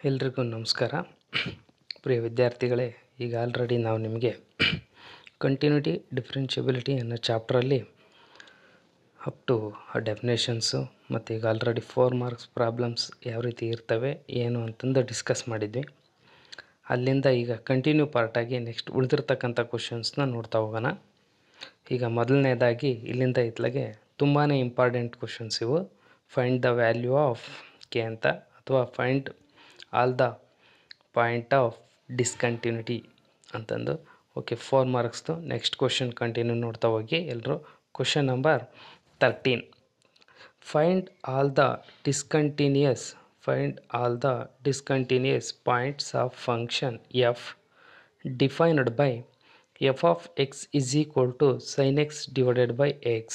ಎಲ್ರಿಗೂ ನಮಸ್ಕಾರ. ಪ್ರಿಯ ವಿದ್ಯಾರ್ಥಿಗಳೇ, ಈಗ ಆಲ್ರೆಡಿ ನಾವು ನಿಮಗೆ ಕಂಟಿನ್ಯೂಟಿ ಡಿಫ್ರೆನ್ಷಿಯಬಿಲಿಟಿ ಅನ್ನೋ ಚಾಪ್ಟ್ರಲ್ಲಿ ಅಪ್ ಟು ಡೆಫಿನೇಷನ್ಸು ಮತ್ತು ಈಗ ಆಲ್ರೆಡಿ 4 ಮಾರ್ಕ್ಸ್ ಪ್ರಾಬ್ಲಮ್ಸ್ ಯಾವ ರೀತಿ ಇರ್ತವೆ ಏನು ಅಂತಂದು ಡಿಸ್ಕಸ್ ಮಾಡಿದ್ವಿ. ಅಲ್ಲಿಂದ ಈಗ ಕಂಟಿನ್ಯೂ ಪಾರ್ಟಾಗಿ ನೆಕ್ಸ್ಟ್ ಉಳಿದಿರ್ತಕ್ಕಂಥ ಕ್ವಶನ್ಸ್ನ ನೋಡ್ತಾ ಹೋಗೋಣ. ಈಗ ಮೊದಲನೇದಾಗಿ ಇಲ್ಲಿಂದ ಇತ್ಲಾಗೆ ತುಂಬಾ ಇಂಪಾರ್ಟೆಂಟ್ ಕ್ವಶನ್ಸ್ ಇವು. Find the value of K ಅಂತ, ಅಥವಾ find all the point of discontinuity ಅಂತಂದು. ಓಕೆ, 4 ಮಾರ್ಕ್ಸ್ದು ನೆಕ್ಸ್ಟ್ ಕ್ವಶನ್ ಕಂಟಿನ್ಯೂ ನೋಡ್ತಾ ಹೋಗಿ ಎಲ್ಲರೂ. Question number 13, find all the discontinuous points of function f defined by f of x is equal to sin x divided by x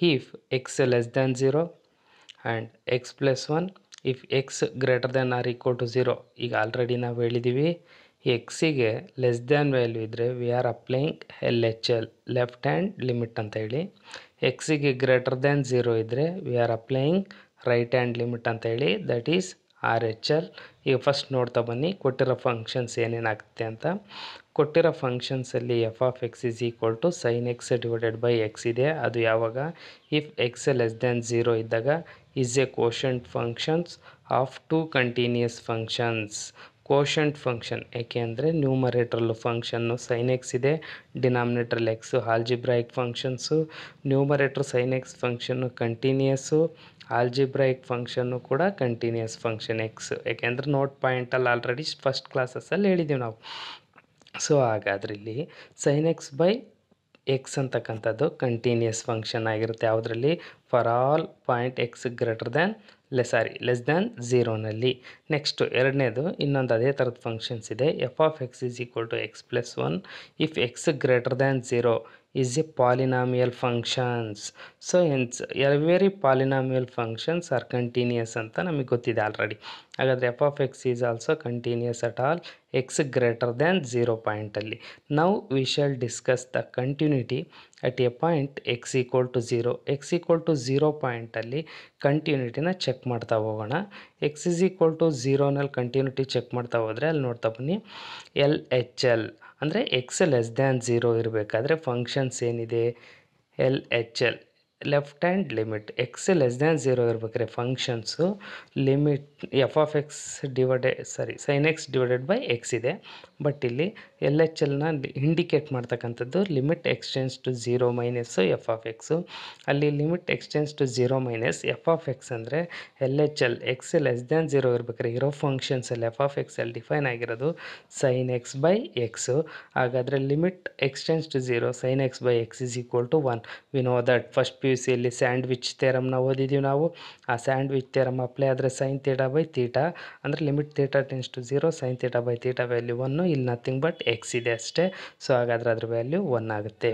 if x less than 0 and x plus 1 if x greater than or equal to 0. ಈಗ already ನಾವು ಹೇಳಿದ್ದೀವಿ, ಎಕ್ಸಿಗೆ less than value ಇದ್ದರೆ we are applying LHL, left hand limit ಅಂತ ಹೇಳಿ. ಎಕ್ಸಿಗೆ greater than 0 ಇದ್ದರೆ we are applying right hand limit ಅಂತ ಹೇಳಿ, ದಟ್ ಈಸ್ RHL. ಈಗ ಫಸ್ಟ್ ನೋಡ್ತಾ ಬನ್ನಿ ಕೊಟ್ಟಿರೋ ಫಂಕ್ಷನ್ಸ್ ಏನೇನಾಗುತ್ತೆ ಅಂತ. ಕೊಟ್ಟಿರೋ ಫಂಕ್ಷನ್ಸಲ್ಲಿ f of x is equal to sine x divided by x ಇದೆ. ಅದು ಯಾವಾಗ? ಇಫ್ ಎಕ್ಸ್ ಲೆಸ್ ದ್ಯಾನ್ 0 ಇದ್ದಾಗ is a quotient functions of to continuous functions. Quotient function ಏಕೆ ಅಂದರೆ ನ್ಯೂಮರೇಟ್ರಲ್ಲು ಫಂಕ್ಷನ್ನು ಸೈನ್ ಎಕ್ಸ್ ಇದೆ, ಡಿನಾಮಿನೇಟ್ರಲ್ಲಿ x. Algebraic functions numerator sine x ಫಂಕ್ಷನ್ನು ಕಂಟಿನ್ಯೂಯಸ್ಸು, ಆಲ್ಜಿಬ್ರಾಯಿಕ್ ಫಂಕ್ಷನ್ನು ಕೂಡ ಕಂಟಿನ್ಯೂಯಸ್ ಫಂಕ್ಷನ್ ಎಕ್ಸ್. ಯಾಕೆಂದರೆ ನೋಟ್ ಪಾಯಿಂಟಲ್ಲಿ ಆಲ್ರೆಡಿ ಫಸ್ಟ್ ಕ್ಲಾಸಸ್ಸಲ್ಲಿ ಹೇಳಿದ್ದೀವಿ ನಾವು. ಸೊ ಹಾಗಾದ್ರೆ ಇಲ್ಲಿ ಸೈನ್ ಎಕ್ಸ್ ಬೈ ಎಕ್ಸ್ ಅಂತಕ್ಕಂಥದ್ದು ಕಂಟಿನ್ಯೂಯಸ್ ಫಂಕ್ಷನ್ ಆಗಿರುತ್ತೆ. ಯಾವುದರಲ್ಲಿ? For all point x greater than less than 0ನಲ್ಲಿ. ನೆಕ್ಸ್ಟು ಎರಡನೇದು ಇನ್ನೊಂದು ಅದೇ ಥರದ ಫಂಕ್ಷನ್ಸ್ ಇದೆ. F of x is equal to x plus 1 if x greater than 0 is a polynomial functions. So every polynomial functions are continuous ಅಂತ ನಮಗೆ ಗೊತ್ತಿದೆ already. ಹಾಗಾದರೆ f of x is also continuous at all x greater than 0 ಪಾಯಿಂಟಲ್ಲಿ. Now we shall discuss the continuity at a point x equal to 0. X equal to 0 ಪಾಯಿಂಟಲ್ಲಿ ಕಂಟಿನ್ಯೂಟಿನ check ಮಾಡ್ತಾ ಹೋಗೋಣ. X is equal to 0ನಲ್ಲಿ continuity check ಮಾಡ್ತಾ ಹೋದರೆ ಅಲ್ಲಿ ನೋಡ್ತಾ ಬನ್ನಿ, LHL ಅಂದರೆ ಎಕ್ಸ್ ಲೆಸ್ ದ್ಯಾನ್ 0 ಇರಬೇಕಾದ್ರೆ ಫಂಕ್ಷನ್ಸ್ ಏನಿದೆ? LHL, left hand limit. X less than 0 ಇರಬೇಕಾದ್ರೆ functions limit f of x sine x divided by x ಇದೆ. ಬಟ್ ಇಲ್ಲಿ LHLನ ಇಂಡಿಕೇಟ್ ಮಾಡ್ತಕ್ಕಂಥದ್ದು limit x tends to 0 minus f of x. ಅಲ್ಲಿ limit x tends to 0 minus f of x ಅಂದರೆ LHL x less than 0 ಇರಬೇಕಾದ್ರೆ ಇರೋ ಫಂಕ್ಷನ್ಸಲ್ಲಿ ಎಫ್ ಆಫ್ ಎಕ್ಸಲ್ಲಿ ಡಿಫೈನ್ ಆಗಿರೋದು ಸೈನ್ ಎಕ್ಸ್ ಬೈ ಎಕ್ಸು. ಹಾಗಾದರೆ limit x tends to 0 sine x by x is equal to 1. We know that first PUCಯಲ್ಲಿ sandwich ಥಿಯರಮ್ನ ಓದಿದ್ದೀವಿ ನಾವು. ಆ ಸ್ಯಾಂಡ್ವಿಚ್ ಥಿಯರಮ್ ಅಪ್ಲೈ ಆದರೆ ಸೈನ್ ಥೀಟಾ ಬೈ ಥೀಟಾ ಅಂದರೆ limit theta tends to 0 sine theta by theta value 1. ಇಲ್ಲಿ nothing but X ಇದೆ ಅಷ್ಟೇ. ಸೊ ಹಾಗಾದರೆ ಅದ್ರ ವ್ಯಾಲ್ಯೂ 1 ಆಗುತ್ತೆ.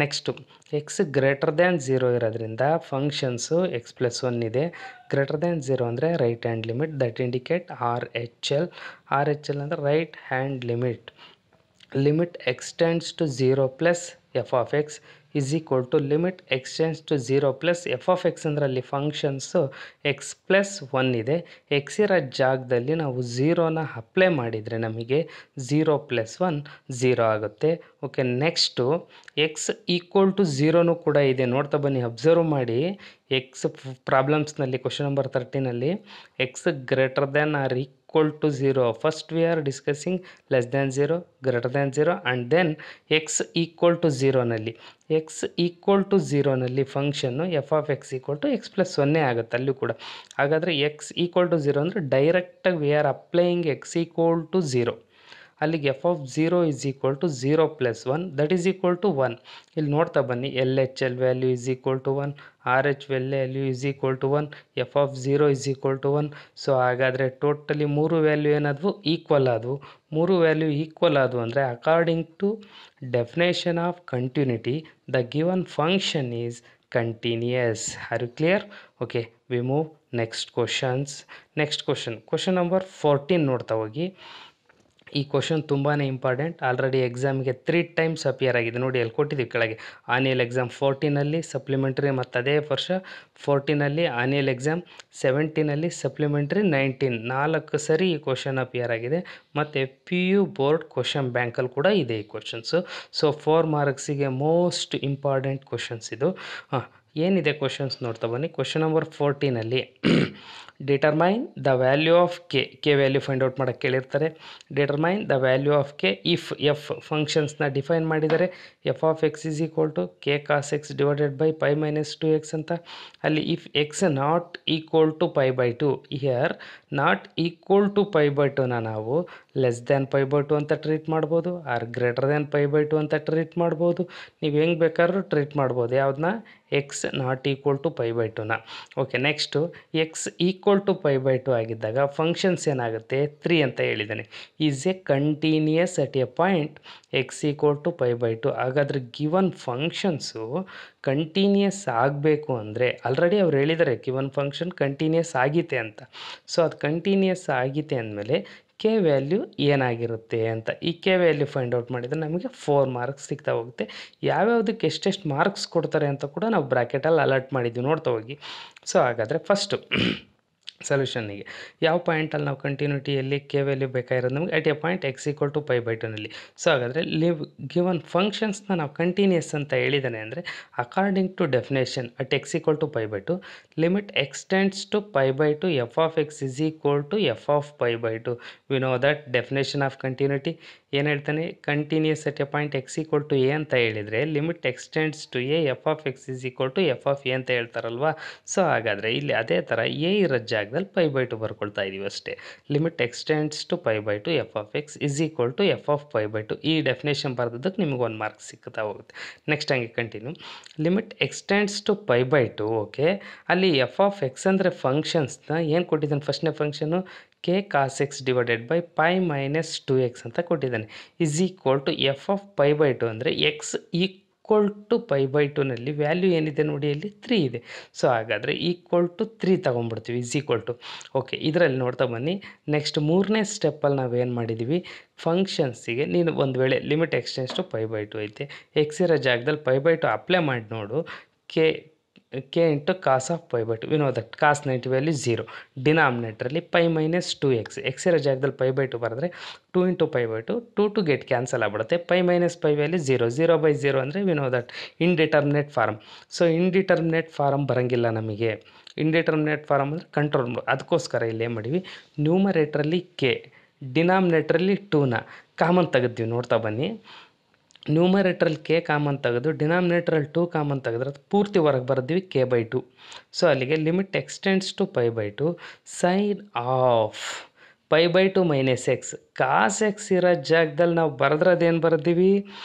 ನೆಕ್ಸ್ಟು ಎಕ್ಸ್ ಗ್ರೇಟರ್ ದ್ಯಾನ್ 0 ಇರೋದ್ರಿಂದ ಫಂಕ್ಷನ್ಸು ಎಕ್ಸ್ ಪ್ಲಸ್ 1 ಇದೆ. ಗ್ರೇಟರ್ ದ್ಯಾನ್ 0 ಅಂದರೆ right hand limit, that indicate RHL. RHL ಅಂದರೆ right hand limit. Limit x tends to 0 plus f of x is equal to limit x tends to 0 plus f of x ಅಂದರೆ ಅಲ್ಲಿ functions X plus 1 ಇದೆ. X ಇರೋ ಜಾಗದಲ್ಲಿ ನಾವು 0ನ apply ಮಾಡಿದರೆ ನಮಗೆ 0 plus 1 0 ಆಗುತ್ತೆ. Okay, next x equal to 0ನೂ ಕೂಡ ಇದೆ. ನೋಡ್ತಾ ಬನ್ನಿ, ಅಬ್ಸರ್ವ್ ಮಾಡಿ. ಎಕ್ಸ್ ಪ್ರಾಬ್ಲಮ್ಸ್ನಲ್ಲಿ ಕ್ವಶನ್ ನಂಬರ್ 13ನಲ್ಲಿ x greater than or equal to 0. First we are discussing less than 0, greater than 0 and then x equal to 0ನಲ್ಲಿ. ಎಕ್ಸ್ ಈಕ್ವಲ್ ಟು 0ನಲ್ಲಿ ಫಂಕ್ಷನ್ನು f of x equal to x plus 0 ಆಗುತ್ತೆ ಅಲ್ಲೂ ಕೂಡ. ಹಾಗಾದರೆ X equal to 0 ಅಂದರೆ ಡೈರೆಕ್ಟಾಗಿ we are applying x equal to 0. ಅಲ್ಲಿಗೆ f of 0 is equal to 0 plus 1 that is equal to 1. ಇಲ್ಲಿ ನೋಡ್ತಾ ಬನ್ನಿ, LHL value is equal to 1, RH value is equal to 1, f of 0 is equal to 1. So ಹಾಗಾದರೆ totally 3 value ಏನಾದವು? Equal ಆದವು. 3 value equal ಆದವು ಅಂದರೆ according to definition of continuity the given function is continuous. Are you clear? Okay, we move next questions. Next question number 14 ನೋಡ್ತಾ ಹೋಗಿ. ಈ question ತುಂಬಾ important. Already ಎಕ್ಸಾಮ್ಗೆ 3 ಟೈಮ್ಸ್ ಅಪಿಯರ್ ಆಗಿದೆ. ನೋಡಿ ಅಲ್ಲಿ ಕೊಟ್ಟಿದ್ದೀವಿ ಕೆಳಗೆ. ಆನ್ಯಲ್ ಎಕ್ಸಾಮ್ 14ನಲ್ಲಿ ಸಪ್ಲಿಮೆಂಟ್ರಿ, ಮತ್ತು ಅದೇ ವರ್ಷ 14ನಲ್ಲಿ ಆನ್ಯಲ್ ಎಕ್ಸಾಮ್, 17ನಲ್ಲಿ ಸಪ್ಲಿಮೆಂಟ್ರಿ, 19 4 ಸರಿ ಈ ಕ್ವಶನ್ ಅಪಿಯರ್ ಆಗಿದೆ. ಮತ್ತು PU ಬೋರ್ಡ್ ಕ್ವಶನ್ ಬ್ಯಾಂಕಲ್ಲಿ ಕೂಡ ಇದೆ ಈ ಕ್ವಶನ್ಸು. ಸೊ 4 ಮಾರ್ಕ್ಸಿಗೆ ಮೋಸ್ಟ್ ಇಂಪಾರ್ಟೆಂಟ್ ಕ್ವಶನ್ಸ್ ಇದು. ಏನಿದೆ ಕ್ವಶನ್ಸ್ ನೋಡ್ತಾ ಬನ್ನಿ. ಕ್ವಶನ್ ನಂಬರ್ 14ನಲ್ಲಿ determine the value of k value find out ಮಾಡೋಕ್ಕೆ ಕೇಳಿರ್ತಾರೆ. Determine the value of k if f ಫಂಕ್ಷನ್ಸ್ನ ಡಿಫೈನ್ ಮಾಡಿದರೆ f of x is equal to k cos x divided by pi minus 2x ಅಂತ. ಅಲ್ಲಿ if x not equal to pi by 2, here not equal to pi by 2ನ ನಾವು less than pi by 2 ಅಂತ treat ಮಾಡ್ಬೋದು, or greater than pi by 2 ಅಂತ treat ಮಾಡ್ಬೋದು. ನೀವು ಹೆಂಗೆ ಬೇಕಾದ್ರೂ ಟ್ರೀಟ್ ಮಾಡ್ಬೋದು. ಯಾವುದನ್ನ? X not equal to pi by 2ನ. Okay, next x equal to pi by 2 ಆಗಿದ್ದಾಗ ಫಂಕ್ಷನ್ಸ್ ಏನಾಗುತ್ತೆ? 3 ಅಂತ ಹೇಳಿದ್ದಾನೆ. Is a continuous at a point x equal to pi by 2. ಹಾಗಾದರೆ ಗಿವನ್ ಫಂಕ್ಷನ್ಸು ಕಂಟಿನ್ಯೂಯಸ್ ಆಗಬೇಕು ಅಂದರೆ, ಆಲ್ರೆಡಿ ಅವ್ರು ಹೇಳಿದ್ದಾರೆ ಗಿವನ್ ಫಂಕ್ಷನ್ ಕಂಟಿನ್ಯೂಯಸ್ ಆಗೈತೆ ಅಂತ. ಸೊ ಅದು ಕಂಟಿನ್ಯೂಯಸ್ ಆಗೈತೆ ಅಂದಮೇಲೆ ಕೆ ವ್ಯಾಲ್ಯೂ ಏನಾಗಿರುತ್ತೆ ಅಂತ. ಈ ಕೆ ವ್ಯಾಲ್ಯೂ ಫೈಂಡ್ ಔಟ್ ಮಾಡಿದರೆ ನಮಗೆ 4 ಮಾರ್ಕ್ಸ್ ಸಿಗ್ತಾ ಹೋಗುತ್ತೆ. ಯಾವ್ಯಾವುದಕ್ಕೆ ಎಷ್ಟೆಷ್ಟು ಮಾರ್ಕ್ಸ್ ಕೊಡ್ತಾರೆ ಅಂತ ಕೂಡ ನಾವು ಬ್ರ್ಯಾಕೆಟಲ್ಲಿ ಅಲರ್ಟ್ ಮಾಡಿದ್ವಿ, ನೋಡ್ತಾ ಹೋಗಿ. ಸೊ ಹಾಗಾದರೆ ಫಸ್ಟು ಸೊಲ್ಯೂಷನ್ನಿಗೆ ಯಾವ ಪಾಯಿಂಟಲ್ಲಿ ನಾವು ಕಂಟಿನ್ಯೂಟಿಯಲ್ಲಿ ಕೆ ವ್ಯಾಲ್ಯೂ ಬೇಕಾಗಿರೋದು ನಮಗೆ at a point x equal to pi by 2ನಲ್ಲಿ. ಸೊ ಹಾಗಾದರೆ ಗಿವನ್ ಫಂಕ್ಷನ್ಸ್ನ ನಾವು ಕಂಟಿನ್ಯೂಯಸ್ ಅಂತ ಹೇಳಿದ್ದಾನೆ ಅಂದರೆ according to definition at x equal to pi by 2 limit x tends to pi by 2 f of x is equal to f of pi by 2. We know that definition of continuity ಏನು ಹೇಳ್ತಾನೆ? Continuous at a point x equal to a ಅಂತ ಹೇಳಿದರೆ limit x tends to A f of x is equal to f of a ಅಂತ ಹೇಳ್ತಾರಲ್ವಾ. So ಹಾಗಾದರೆ ಇಲ್ಲಿ ಅದೇ ಥರ ಎ ಇರೋ ಜಾಗದಲ್ಲಿ ಪೈ ಬೈ 2 ಬರ್ಕೊಳ್ತಾ ಇದ್ದೀವಿ ಅಷ್ಟೇ. Limit x tends to pi by 2 f of x is equal to f of pi by 2. ಈ ಡೆಫಿನೇಷನ್ ಬರೆದಕ್ಕೆ ನಿಮಗೆ 1 ಮಾರ್ಕ್ ಸಿಗ್ತಾ ಹೋಗುತ್ತೆ. ನೆಕ್ಸ್ಟ್ ಹಂಗೆ continue. Limit x tends to pi by 2. Okay, ಅಲ್ಲಿ ಎಫ್ ಆಫ್ ಎಕ್ಸ್ ಅಂದರೆ ಫಂಕ್ಷನ್ಸ್ನ ಏನು ಕೊಟ್ಟಿದ್ದಾನೆ? ಫಸ್ಟ್ನೇ function k cos x divided by pi minus 2x ಅಂತ ಕೊಟ್ಟಿದ್ದಾನೆ. Is equal to f of pi by 2 ಅಂದರೆ x equal to pi by 2ನಲ್ಲಿ ವ್ಯಾಲ್ಯೂ ಏನಿದೆ ನೋಡಿ, ಅಲ್ಲಿ 3 ಇದೆ. ಸೊ ಹಾಗಾದರೆ ಈಕ್ವಲ್ ಟು 3 ತೊಗೊಂಡ್ಬಿಡ್ತೀವಿ, ಇಸ್ ಈಕ್ವಲ್ ಟು. ಓಕೆ, ಇದರಲ್ಲಿ ನೋಡ್ತಾ ಬನ್ನಿ. ನೆಕ್ಸ್ಟ್ 3ನೇ ಸ್ಟೆಪ್ಪಲ್ಲಿ ನಾವೇನು ಮಾಡಿದ್ದೀವಿ? ಫಂಕ್ಷನ್ಸಿಗೆ ನೀನು ಒಂದು ವೇಳೆ limit x tends to pi by 2 ಐತೆ, ಎಕ್ಸ್ ಇರೋ ಜಾಗದಲ್ಲಿ ಪೈ ಬೈ 2 ಅಪ್ಲೈ ಮಾಡಿ ನೋಡು. K into cos of pi by 2. We know that cos 90 value 0. ಡಿನಾಮಿನೇಟ್ರಲ್ಲಿ ಪೈ ಮೈನಸ್ 2x, ಎಕ್ಸ್ ಇರೋ ಜಾಗದಲ್ಲಿ ಪೈ ಬೈ 2 ಬರೆದ್ರೆ 2 into pi by 2, 2 get cancel ಆಗ್ಬಿಡುತ್ತೆ. ಪೈ ಮೈನಸ್ ಪೈ ವ್ಯಾಲ್ಯೂ 0, 0/0 ಅಂದರೆ we know that indeterminate form. So indeterminate form ಬರೋಂಗಿಲ್ಲ ನಮಗೆ. Indeterminate form ಅಂದರೆ control. ಅದಕ್ಕೋಸ್ಕರ ಇಲ್ಲಿ ಏನು ಮಾಡಿವಿ? ನ್ಯೂಮರೇಟ್ರಲ್ಲಿ ಕೆ, ಡಿನಾಮಿನೇಟ್ರಲ್ಲಿ 2ನ ಕಾಮನ್ ತೆಗೆದ್ವಿ. ನೋಡ್ತಾ ಬನ್ನಿ. ನ್ಯೂಮರೇಟ್ರಲ್ಲಿ ಕೆ ಕಾಮನ್ ತೆಗೆದು ಡಿನಾಮಿನೇಟ್ರಲ್ಲಿ 2 ಕಾಮನ್ ತೆಗೆದ್ರೆ ಅದು ಪೂರ್ತಿ ಹೊರಗೆ ಬರೆದ್ವಿ ಕೆ ಬೈ 2. ಸೊ ಅಲ್ಲಿಗೆ limit x tends to pi by 2 sine of pi by 2 minus x. Cos x ಇರೋ ಜಾಗದಲ್ಲಿ ನಾವು ಬರೆದ್ರದೇನು ಬರೆದೀವಿ?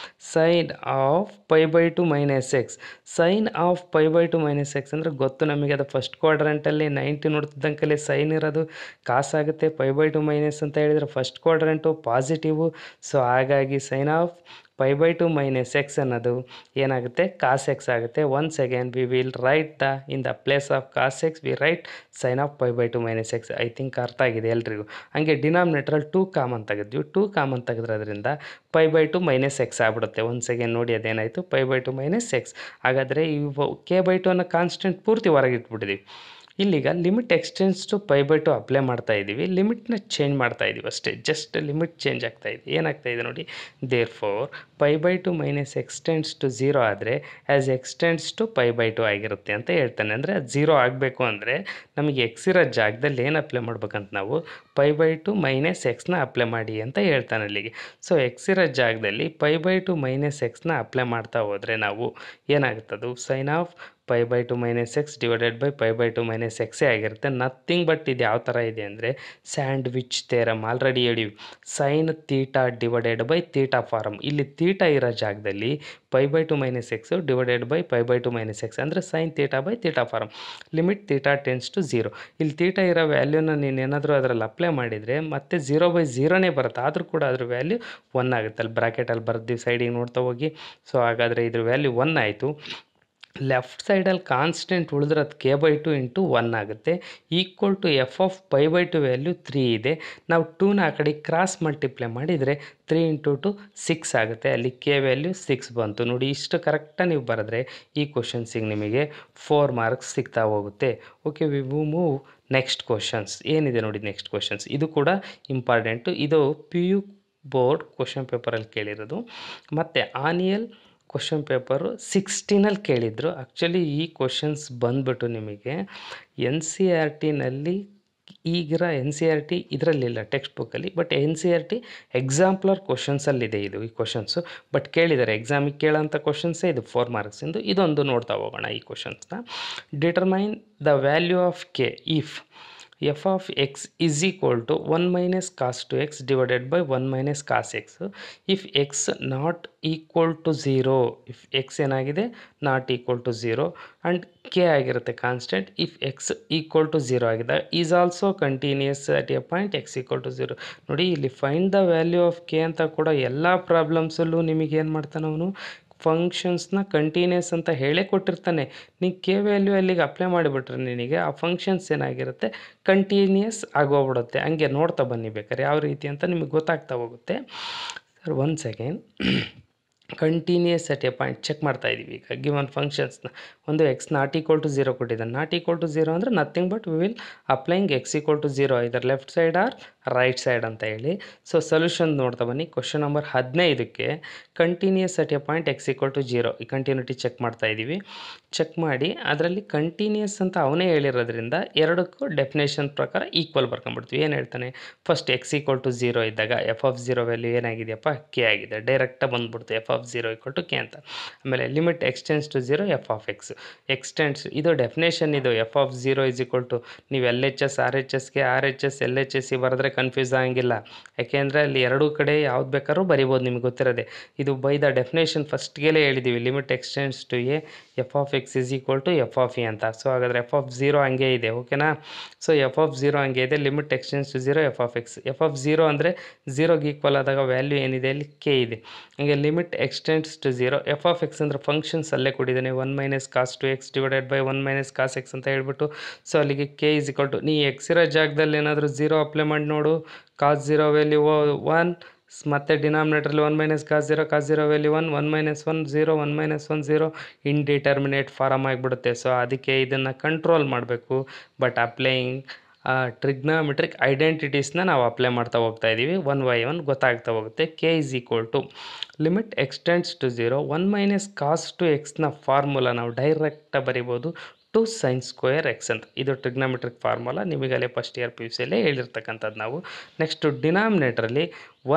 Sine of pi by 2 minus x. Sine of pi by 2 minus x ಅಂದರೆ ಗೊತ್ತು ನಮಗೆ, ಅದು ಫಸ್ಟ್ ಕ್ವಾಡ್ರೆಂಟಲ್ಲಿ 90 ನೋಡ್ತಿದ್ದಂಕಲ್ಲಿ ಸೈನ್ ಇರೋದು ಕಾಸ್ ಆಗುತ್ತೆ. ಪೈ ಬೈ 2 ಮೈನಸ್ ಅಂತ ಹೇಳಿದರೆ ಫಸ್ಟ್ ಕ್ವಾಡ್ರೆಂಟು ಪಾಸಿಟಿವು. ಸೊ ಹಾಗಾಗಿ sine of pi by 2 minus x ಅನ್ನೋದು ಏನಾಗುತ್ತೆ? ಕಾಸ್ ಎಕ್ಸ್ ಆಗುತ್ತೆ. Once again we will write in the place of cos x we write sine of pi by 2 minus x. I think ಅರ್ಥ ಆಗಿದೆ ಎಲ್ರಿಗೂ. ಹಾಗೆ ಡಿನಾಮಿನೇಟ್ರಲ್ಲಿ 2 common ತೆಗೆದ್ವಿ. 2 ಕಾಮನ್ ತೆಗೆದ್ರಿಂದ ಪೈ ಬೈ 2 ಮೈನಸ್ ಎಕ್ಸ್ ಆಗ್ಬಿಡುತ್ತೆ. ಒನ್ಸ್ ಅಗೇನ್ ನೋಡಿ ಅದೇನಾಯಿತು? Pi by 2 minus x. ಹಾಗಾದರೆ ಇವು ಕೆ ಬೈ 2 ಅನ್ನೋ ಕಾನ್ಸ್ಟೆಂಟ್ ಪೂರ್ತಿ ಹೊರಗೆ ಇಟ್ಬಿಟ್ಟಿದ್ದೀವಿ. ಇಲ್ಲಿಗ limit x tends to pi by 2 apply ಮಾಡ್ತಾ ಇದ್ದೀವಿ. ಲಿಮಿಟ್ನ ಚೇಂಜ್ ಮಾಡ್ತಾ ಇದ್ದೀವಿ ಅಷ್ಟೇ. ಜಸ್ಟ್ ಲಿಮಿಟ್ ಚೇಂಜ್ ಆಗ್ತಾ ಇದೆ. ಏನಾಗ್ತಾ ಇದೆ ನೋಡಿ? Therefore pi by 2 minus x tends to 0 ಆದರೆ as x tends to pi by 2 ಆಗಿರುತ್ತೆ ಅಂತ ಹೇಳ್ತಾನೆ. ಅಂದರೆ ಅದು 0 ಆಗಬೇಕು ಅಂದರೆ ನಮಗೆ ಎಕ್ಸ್ ಇರೋ ಜಾಗದಲ್ಲಿ ಏನು ಅಪ್ಲೈ ಮಾಡ್ಬೇಕಂತ ನಾವು ಪೈ ಬೈ 2 ಮೈನಸ್ ಎಕ್ಸ್ನ ಅಪ್ಲೈ ಮಾಡಿ ಅಂತ ಹೇಳ್ತಾನೆ ಅಲ್ಲಿಗೆ. ಸೊ ಎಕ್ಸ್ ಇರೋ ಜಾಗದಲ್ಲಿ ಪೈ ಬೈ 2 ಮೈನಸ್ ಎಕ್ಸ್ನ ಅಪ್ಲೈ ಮಾಡ್ತಾ ಹೋದರೆ ನಾವು ಏನಾಗುತ್ತದು? Sine of pi by 2 minus x divided by pi by 2 minus ಎಕ್ಸೇ ಆಗಿರುತ್ತೆ. ನಥಿಂಗ್ ಬಟ್ ಇದು ಯಾವ ಥರ ಇದೆ ಅಂದರೆ ಸ್ಯಾಂಡ್ವಿಚ್ ಥೇರಮ್. ಆಲ್ರೆಡಿ ಹೇಳಿವಿ, sine theta divided by theta form. ಇಲ್ಲಿ ತೀಟಾ ಇರೋ ಜಾಗದಲ್ಲಿ pi by 2 minus x divided by pi by 2 minus x ಅಂದರೆ sine theta by theta form. Limit theta tends to 0. ಇಲ್ಲಿ ತೀಟಾ ಇರೋ ವ್ಯಾಲ್ಯೂನ ನೀನು ಏನಾದರೂ ಅದರಲ್ಲಿ ಅಪ್ಲೈ ಮಾಡಿದರೆ ಮತ್ತೆ 0/0ನೇ ಬರುತ್ತೆ. ಆದರೂ ಕೂಡ ಅದ್ರ ವ್ಯಾಲ್ಯೂ 1 ಆಗುತ್ತೆ. ಅಲ್ಲಿ ಬ್ರ್ಯಾಕೆಟಲ್ಲಿ ಬರ್ತೀವಿ, ಸೈಡಿಗೆ ನೋಡ್ತಾ ಹೋಗಿ. ಸೊ ಹಾಗಾದರೆ ಇದ್ರ ವ್ಯಾಲ್ಯೂ 1 ಆಯಿತು. ಲೆಫ್ಟ್ ಸೈಡಲ್ಲಿ ಕಾನ್ಸ್ಟೆಂಟ್ ಉಳಿದ್ರದು k/2 ಇಂಟು 1 ಆಗುತ್ತೆ, ಈಕ್ವಲ್ ಟು f/π/2 ವ್ಯಾಲ್ಯೂ 3 ಇದೆ. ನಾವು 2ನ ಆ ಕಡೆ ಕ್ರಾಸ್ ಮಲ್ಟಿಪ್ಲೈ ಮಾಡಿದರೆ 3 ಇಂಟು 2 6 ಆಗುತ್ತೆ. ಅಲ್ಲಿ k ವ್ಯಾಲ್ಯೂ 6 ಬಂತು. ನೋಡಿ, ಇಷ್ಟು ಕರೆಕ್ಟಾಗಿ ನೀವು ಬರೆದ್ರೆ ಈ ಕ್ವಶನ್ಸಿಗೆ ನಿಮಗೆ 4 ಮಾರ್ಕ್ಸ್ ಸಿಗ್ತಾ ಹೋಗುತ್ತೆ. Okay, we move next questions. ಏನಿದೆ ನೋಡಿ ನೆಕ್ಸ್ಟ್ ಕ್ವಶನ್ಸ್, ಇದು ಕೂಡ ಇಂಪಾರ್ಟೆಂಟು. ಇದು PU ಬೋರ್ಡ್ ಕ್ವಶನ್ ಪೇಪರಲ್ಲಿ ಕೇಳಿರೋದು. ಮತ್ತು ಆನಿಯಲ್ ಕ್ವಶನ್ ಪೇಪರು 16ನಲ್ಲಿ ಕೇಳಿದರು. ಆ್ಯಕ್ಚುಲಿ ಈ ಕ್ವಶನ್ಸ್ ಬಂದ್ಬಿಟ್ಟು ನಿಮಗೆ NCERTನಲ್ಲಿ ಈಗಿರೋ NCERT ಇದರಲ್ಲಿಲ್ಲ ಟೆಕ್ಸ್ಟ್ ಬುಕ್ಕಲ್ಲಿ, ಬಟ್ NCERT ಎಕ್ಸಾಂಪ್ಲರ್ ಕ್ವಶನ್ಸಲ್ಲಿದೆ ಈ ಕ್ವಶನ್ಸು. ಬಟ್ ಕೇಳಿದ್ದಾರೆ ಎಕ್ಸಾಮಿಗೆ ಕೇಳೋಂಥ ಕ್ವಶನ್ಸೇ ಇದು 4 ಮಾರ್ಕ್ಸಿಂದು. ಇದೊಂದು ನೋಡ್ತಾ ಹೋಗೋಣ ಈ ಕ್ವಶನ್ಸ್ನ. Determine the value of k if f of x is equal to 1 minus cos 2x divided by 1 minus cos x. If x not equal to 0, if x ಏನಾಗಿದೆ not equal to 0 and k ಆಗಿರುತ್ತೆ constant. If x equal to 0 ಆಗಿದೆ is also continuous at a point x equal to 0. ನೋಡಿ, ಇಲ್ಲಿ find the value of k ಅಂತ ಕೂಡ ಎಲ್ಲ ಪ್ರಾಬ್ಲಮ್ಸಲ್ಲೂ ನಿಮಗೆ ಏನು ಮಾಡ್ತಾನೆ ಅವನು ಫಂಕ್ಷನ್ಸ್ನ ಕಂಟಿನ್ಯೂಸ್ ಅಂತ ಹೇಳೇ ಕೊಟ್ಟಿರ್ತಾನೆ. ನೀವು k ವ್ಯಾಲ್ಯೂ ಅಲ್ಲಿಗೆ ಅಪ್ಲೈ ಮಾಡಿಬಿಟ್ರೆ ನಿನಗೆ ಆ ಫಂಕ್ಷನ್ಸ್ ಏನಾಗಿರುತ್ತೆ ಕಂಟಿನ್ಯೂಸ್ ಆಗೋಗ್ಬಿಡುತ್ತೆ. ಹಂಗೆ ನೋಡ್ತಾ ಬನ್ನಿ ಬೇಕಾದ್ರೆ ಯಾವ ರೀತಿ ಅಂತ ನಿಮಗೆ ಗೊತ್ತಾಗ್ತಾ ಹೋಗುತ್ತೆ. Sir, 1 second. Continuous at a point check ಮಾಡ್ತಾ ಇದ್ದೀವಿ ಈಗ. ಗಿವನ್ ಫಂಕ್ಷನ್ಸ್ನ ಒಂದು x ನಾಟ್ ಈಕ್ವಲ್ ಟು 0 ಕೊಟ್ಟಿದ್ದಾನೆ. ನಾಟ್ ಈಕ್ವಲ್ ಟು 0 ಅಂದರೆ nothing but we will applying x equal to 0 ಇದರ left side or right side ಅಂತ ಹೇಳಿ. ಸೊ ಸೊಲ್ಯೂಷನ್ ನೋಡ್ತಾ ಬನ್ನಿ. ಕ್ವಶನ್ ನಂಬರ್ 15ಕ್ಕೆ continuous at a point x equal to 0 ಈ continuity check ಮಾಡ್ತಾ ಇದ್ದೀವಿ. ಚೆಕ್ ಮಾಡಿ ಅದರಲ್ಲಿ ಕಂಟಿನ್ಯೂಸ್ ಅಂತ ಅವನೇ ಹೇಳಿರೋದ್ರಿಂದ ಎರಡಕ್ಕೂ ಡೆಫಿನೇಷನ್ ಪ್ರಕಾರ ಈಕ್ವಲ್ ಬರ್ಕೊಂಡ್ಬಿಡ್ತೀವಿ. ಏನು ಹೇಳ್ತಾನೆ, ಫಸ್ಟ್ x ಈಕ್ವಲ್ ಟು 0 ಇದ್ದಾಗ f(0) ವ್ಯಾಲ್ಯೂ ಏನಾಗಿದೆಯಪ್ಪ k ಆಗಿದೆ. ಡೈರೆಕ್ಟಾಗಿ ಬಂದ್ಬಿಡ್ತು f(0) ಈಕ್ವಲ್ ಟು k ಅಂತ. ಆಮೇಲೆ limit x tends to 0 f(x) x tends, ಇದು ಡೆಫಿನೇಷನ್. ಇದು f(0) ಇಸ್ ಈಕ್ವಲ್ ಟು ನೀವು LHS RHSಗೆ RHS LHS ಬರೆದ್ರೆ ಕನ್ಫ್ಯೂಸ್ ಆಗಂಗಿಲ್ಲ. ಯಾಕೆಂದರೆ ಅಲ್ಲಿ ಎರಡೂ ಕಡೆ ಯಾವ್ದು ಬೇಕಾದ್ರೂ ಬರಿಬೋದು, ನಿಮ್ಗೆ ಗೊತ್ತಿರೋದೆ. ಇದು ಬೈ ದ ಡೆಫಿನೇಷನ್ ಫಸ್ಟ್ಗೆಲೇ ಹೇಳಿದ್ದೀವಿ, limit x tends to a f(x) is equal to f(e) ಅಂತ. ಸೊ ಹಾಗಾದರೆ f(0) ಹಂಗೆ ಇದೆ. ಓಕೆನಾ? ಸೊ f(0) ಹಂಗೆ ಇದೆ. Limit x tends to 0 f(x) f(0) ಅಂದರೆ 0ಗೆ ಈಕ್ವಲ್ ಆದಾಗ ವ್ಯಾಲ್ಯೂ ಏನಿದೆ ಅಲ್ಲಿ k ಇದೆ. ಹಂಗೆ ಲಿಮಿಟ್ ಎಕ್ಸ್ಟೆನ್ಸ್ ಟು 0 f(x) ಅಂದರೆ ಫಂಕ್ಷನ್ಸ್ ಅಲ್ಲೇ ಕೊಟ್ಟಿದ್ದಾನೆ 1 minus cos 2x divided by 1 minus cos x ಅಂತ ಹೇಳ್ಬಿಟ್ಟು. ಸೊ ಅಲ್ಲಿಗೆ k ಇಸ್ ಈಕ್ವಲ್ ಟು, ನೀ ಎಕ್ಸ್ ಇರೋ ಜಾಗದಲ್ಲಿ ಏನಾದರೂ 0 ಅಪ್ಲೈ ಮಾಡಿ ನೋಡು. cos 0 ವ್ಯಾಲ್ಯೂ 1 ಮತ್ತು ಡಿನಾಮಿನೇಟ್ರಲ್ಲಿ 1 minus cos 0, cos 0 value 1, 1 minus 1 0, 1 minus 1 0 indeterminate form ಆಗಿಬಿಡುತ್ತೆ. ಸೊ ಅದಕ್ಕೆ ಇದನ್ನು ಕಂಟ್ರೋಲ್ ಮಾಡಬೇಕು. ಬಟ್ ಅಪ್ಲೈಯಿಂಗ್ ಟ್ರಿಗ್ನಾಮೆಟ್ರಿಕ್ ಐಡೆಂಟಿಟೀಸ್ನ ನಾವು ಅಪ್ಲೈ ಮಾಡ್ತಾ ಹೋಗ್ತಾ ಇದ್ದೀವಿ. 1 by 1 ಗೊತ್ತಾಗ್ತಾ ಹೋಗುತ್ತೆ. k is equal to limit x tends to 0 1 minus cos 2xನ ಫಾರ್ಮುಲಾ ನಾವು ಡೈರೆಕ್ಟಾಗಿ ಬರಿಬೋದು 2 sin square x ಅಂತ. ಇದು ಟ್ರಿಗ್ನಾಮೆಟ್ರಿಕ್ ಫಾರ್ಮುಲಾ, ನಿಮಗಲ್ಲೇ ಫಸ್ಟ್ ಇಯರ್ PUCಯಲ್ಲೇ ಹೇಳಿರ್ತಕ್ಕಂಥದ್ದು ನಾವು. ನೆಕ್ಸ್ಟು ಡಿನಾಮಿನೇಟ್ರಲ್ಲಿ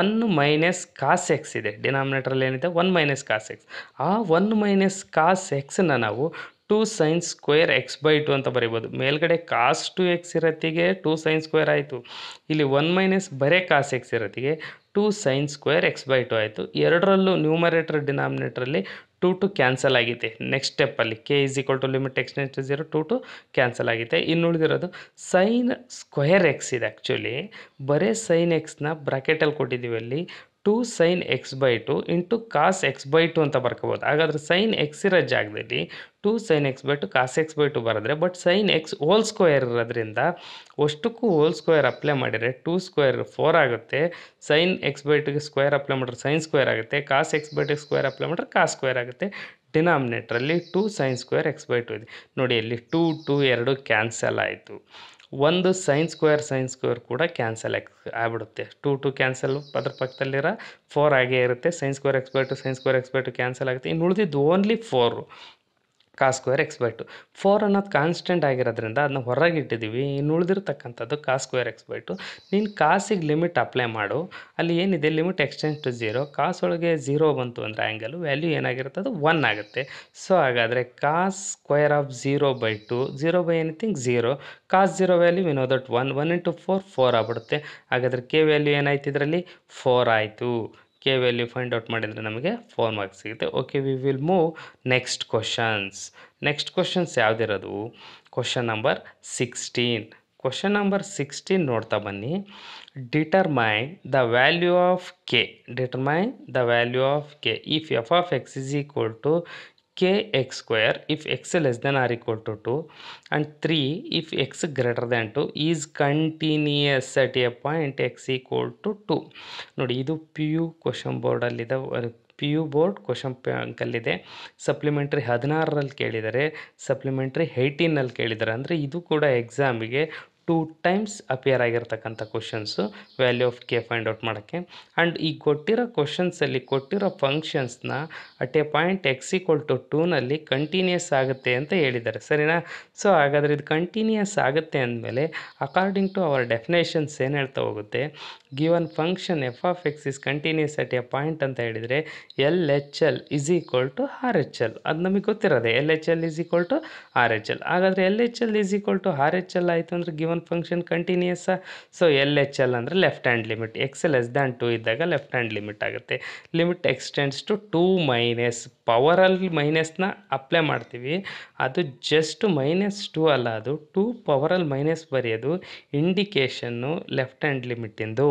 1 minus cos x ಇದೆ. ಡಿನಾಮಿನೇಟ್ರಲ್ಲಿ ಏನಿದೆ 1 minus cos x. ಆ 1 minus cos xನ ನಾವು 2 sin square x/2 ಅಂತ ಬರಿಬೋದು. ಮೇಲ್ಗಡೆ cos 2x ಇರತ್ತಿಗೆ 2 sin square ಆಯಿತು. ಇಲ್ಲಿ 1 minus ಬರೇ cos x ಇರತ್ತಿಗೆ 2 sin square x/2 ಆಯಿತು. ಎರಡರಲ್ಲೂ ನ್ಯೂಮರೇಟರ್ ಡಿನಾಮಿನೇಟ್ರಲ್ಲಿ 2 ಕ್ಯಾನ್ಸಲ್ ಆಗಿದೆ. ನೆಕ್ಸ್ಟ್ ಸ್ಟೆಪ್ಪಲ್ಲಿ k is equal to limit x tends to 0 2 cancel ಆಗಿದೆ. ಇನ್ನು ಉಳಿದಿರೋದು sin square x ಇದೆ. ಆ್ಯಕ್ಚುಲಿ ಬರೇ sin xನ ಬ್ರಾಕೆಟಲ್ಲಿ ಕೊಟ್ಟಿದ್ದೀವಿ. ಅಲ್ಲಿ 2 sin x/2 into cos x/2 ಅಂತ ಬರ್ಕೋಬೋದು. ಹಾಗಾದರೆ sin x ಇರೋ ಜಾಗದಲ್ಲಿ 2 sin x/2 cos x/2 ಬರೆದ್ರೆ, but sin x whole square ಇರೋದ್ರಿಂದ ಅಷ್ಟಕ್ಕೂ ಹೋಲ್ ಸ್ಕ್ವೇರ್ ಅಪ್ಲೈ ಮಾಡಿದರೆ 2 ಸ್ಕ್ವೇರ್ 4 ಆಗುತ್ತೆ. sin x/2ಗೆ ಸ್ಕ್ವೇರ್ ಅಪ್ಲೈ ಮಾಡಿದ್ರೆ sin ಸ್ಕ್ವೇರ್ ಆಗುತ್ತೆ. cos x/2 ಸ್ಕ್ವೇರ್ ಅಪ್ಲೈ ಮಾಡಿದ್ರೆ cos ಸ್ಕ್ವೇರ್ ಆಗುತ್ತೆ. ಡಿನಾಮಿನೇಟ್ರಲ್ಲಿ 2 sin square x/2 ಇದೆ. ನೋಡಿ, ಇಲ್ಲಿ 2 2 ಎರಡು ಕ್ಯಾನ್ಸಲ್ ಆಯಿತು. ಒಂದು sin ಸ್ಕ್ವೇರ್ ಕೂಡ ಕ್ಯಾನ್ಸಲ್ ಆಗಿಬಿಡುತ್ತೆ. 2 2 ಕ್ಯಾನ್ಸಲ್, ಅದ್ರ ಪಕ್ಕದಲ್ಲಿರೋ 4 ಆಗೇ ಇರುತ್ತೆ. sin square x/2 ಕ್ಯಾನ್ಸಲ್ ಆಗುತ್ತೆ. ಇನ್ನು ಉಳಿದಿದ್ದು ಓನ್ಲಿ 4 cos square x/2. 4 ಅನ್ನೋದು ಕಾನ್ಸ್ಟೆಂಟ್ ಆಗಿರೋದ್ರಿಂದ ಅದನ್ನ ಹೊರಗೆ ಇಟ್ಟಿದ್ದೀವಿ. ಇನ್ನು ಉಳಿದಿರ್ತಕ್ಕಂಥದ್ದು cos square x/2. ನೀನು ಕಾಸಿಗೆ ಲಿಮಿಟ್ ಅಪ್ಲೈ ಮಾಡು. ಅಲ್ಲಿ ಏನಿದೆ ಲಿಮಿಟ್ ಎಕ್ಸ್ಟೆನ್ಸ್ ಟು 0, ಕಾಸ್ ಒಳಗೆ 0 ಬಂತು ಅಂದರೆ ಆ್ಯಂಗಲು ವ್ಯಾಲ್ಯೂ ಏನಾಗಿರುತ್ತೆ ಅದು 1 ಆಗುತ್ತೆ. ಸೊ ಹಾಗಾದರೆ cos square of 0/2 0 by anything 0, cos 0 value V know that 1 into 4 ಆಗ್ಬಿಡುತ್ತೆ. ಹಾಗಾದರೆ k ವ್ಯಾಲ್ಯೂ ಏನಾಯ್ತು ಇದರಲ್ಲಿ 4 ಆಯಿತು. k ವ್ಯಾಲ್ಯೂ ಫೈಂಡ್ ಔಟ್ ಮಾಡಿದರೆ ನಮಗೆ 4 ಮಾರ್ಕ್ಸ್ ಸಿಗುತ್ತೆ. Okay, we will move next questions. Next questions ಯಾವುದಿರೋದು? Question number 16. ಕ್ವಶನ್ ನಂಬರ್ 16 ನೋಡ್ತಾ ಬನ್ನಿ. Determine the value of k. Determine the value of k if f of x is equal to kx square if x less than or equal to 2 and 3 if x greater than 2 is continuous at a point x equal to 2. ನೋಡಿ ಇದು P U question ಬೋರ್ಡಲ್ಲಿದೆ, P U board question ಬ್ಯಾಂಕಲ್ಲಿದೆ. Supplementary 16ರಲ್ಲಿ ಕೇಳಿದ್ದಾರೆ, supplementary 18ನಲ್ಲಿ ಕೇಳಿದ್ದಾರೆ. ಅಂದರೆ ಇದು ಕೂಡ ಎಕ್ಸಾಮಿಗೆ 2 ಟೈಮ್ಸ್ ಅಪಿಯರ್ ಆಗಿರ್ತಕ್ಕಂಥ questions value of k find out ಮಾಡೋಕ್ಕೆ. ಆ್ಯಂಡ್ ಈ ಕೊಟ್ಟಿರೋ ಕ್ವಶನ್ಸಲ್ಲಿ ಕೊಟ್ಟಿರೋ ಫಂಕ್ಷನ್ಸ್ನ at a point x equal to 2ನಲ್ಲಿ ಕಂಟಿನ್ಯೂಸ್ ಆಗುತ್ತೆ ಅಂತ ಹೇಳಿದ್ದಾರೆ, ಸರಿನಾ? ಸೊ ಹಾಗಾದರೆ ಇದು ಕಂಟಿನ್ಯೂಸ್ ಆಗುತ್ತೆ ಅಂದಮೇಲೆ ಅಕಾರ್ಡಿಂಗ್ ಟು ಅವರ್ ಡೆಫಿನೇಷನ್ಸ್ ಏನು ಹೇಳ್ತಾ ಹೋಗುತ್ತೆ, given function f of x is continuous at a point ಅಂತ ಹೇಳಿದರೆ L H L is equal to R H L. ಅದು ನಮಗೆ ಗೊತ್ತಿರೋದೆ, L H L is equal to R H L. ಹಾಗಾದರೆ L H L is equal to R H L ಆಯಿತು ಅಂದರೆ given function ಕಂಟಿನ್ಯೂಸಾ? So L H L ಅಂದರೆ left hand limit, x less than 2 ಇದ್ದಾಗ left hand limit ಆಗುತ್ತೆ. Limit x tends to 2 minus ಪವರಲ್ಲಿ ಮೈನಸ್ನ apply ಮಾಡ್ತೀವಿ, ಅದು just -2 ಅಲ್ಲ, ಅದು 2 ಪವರಲ್ಲಿ ಮೈನಸ್ ಬರೆಯೋದು ಇಂಡಿಕೇಶನ್ನು ಲೆಫ್ಟ್ ಹ್ಯಾಂಡ್ ಲಿಮಿಟ್ಟಿಂದು.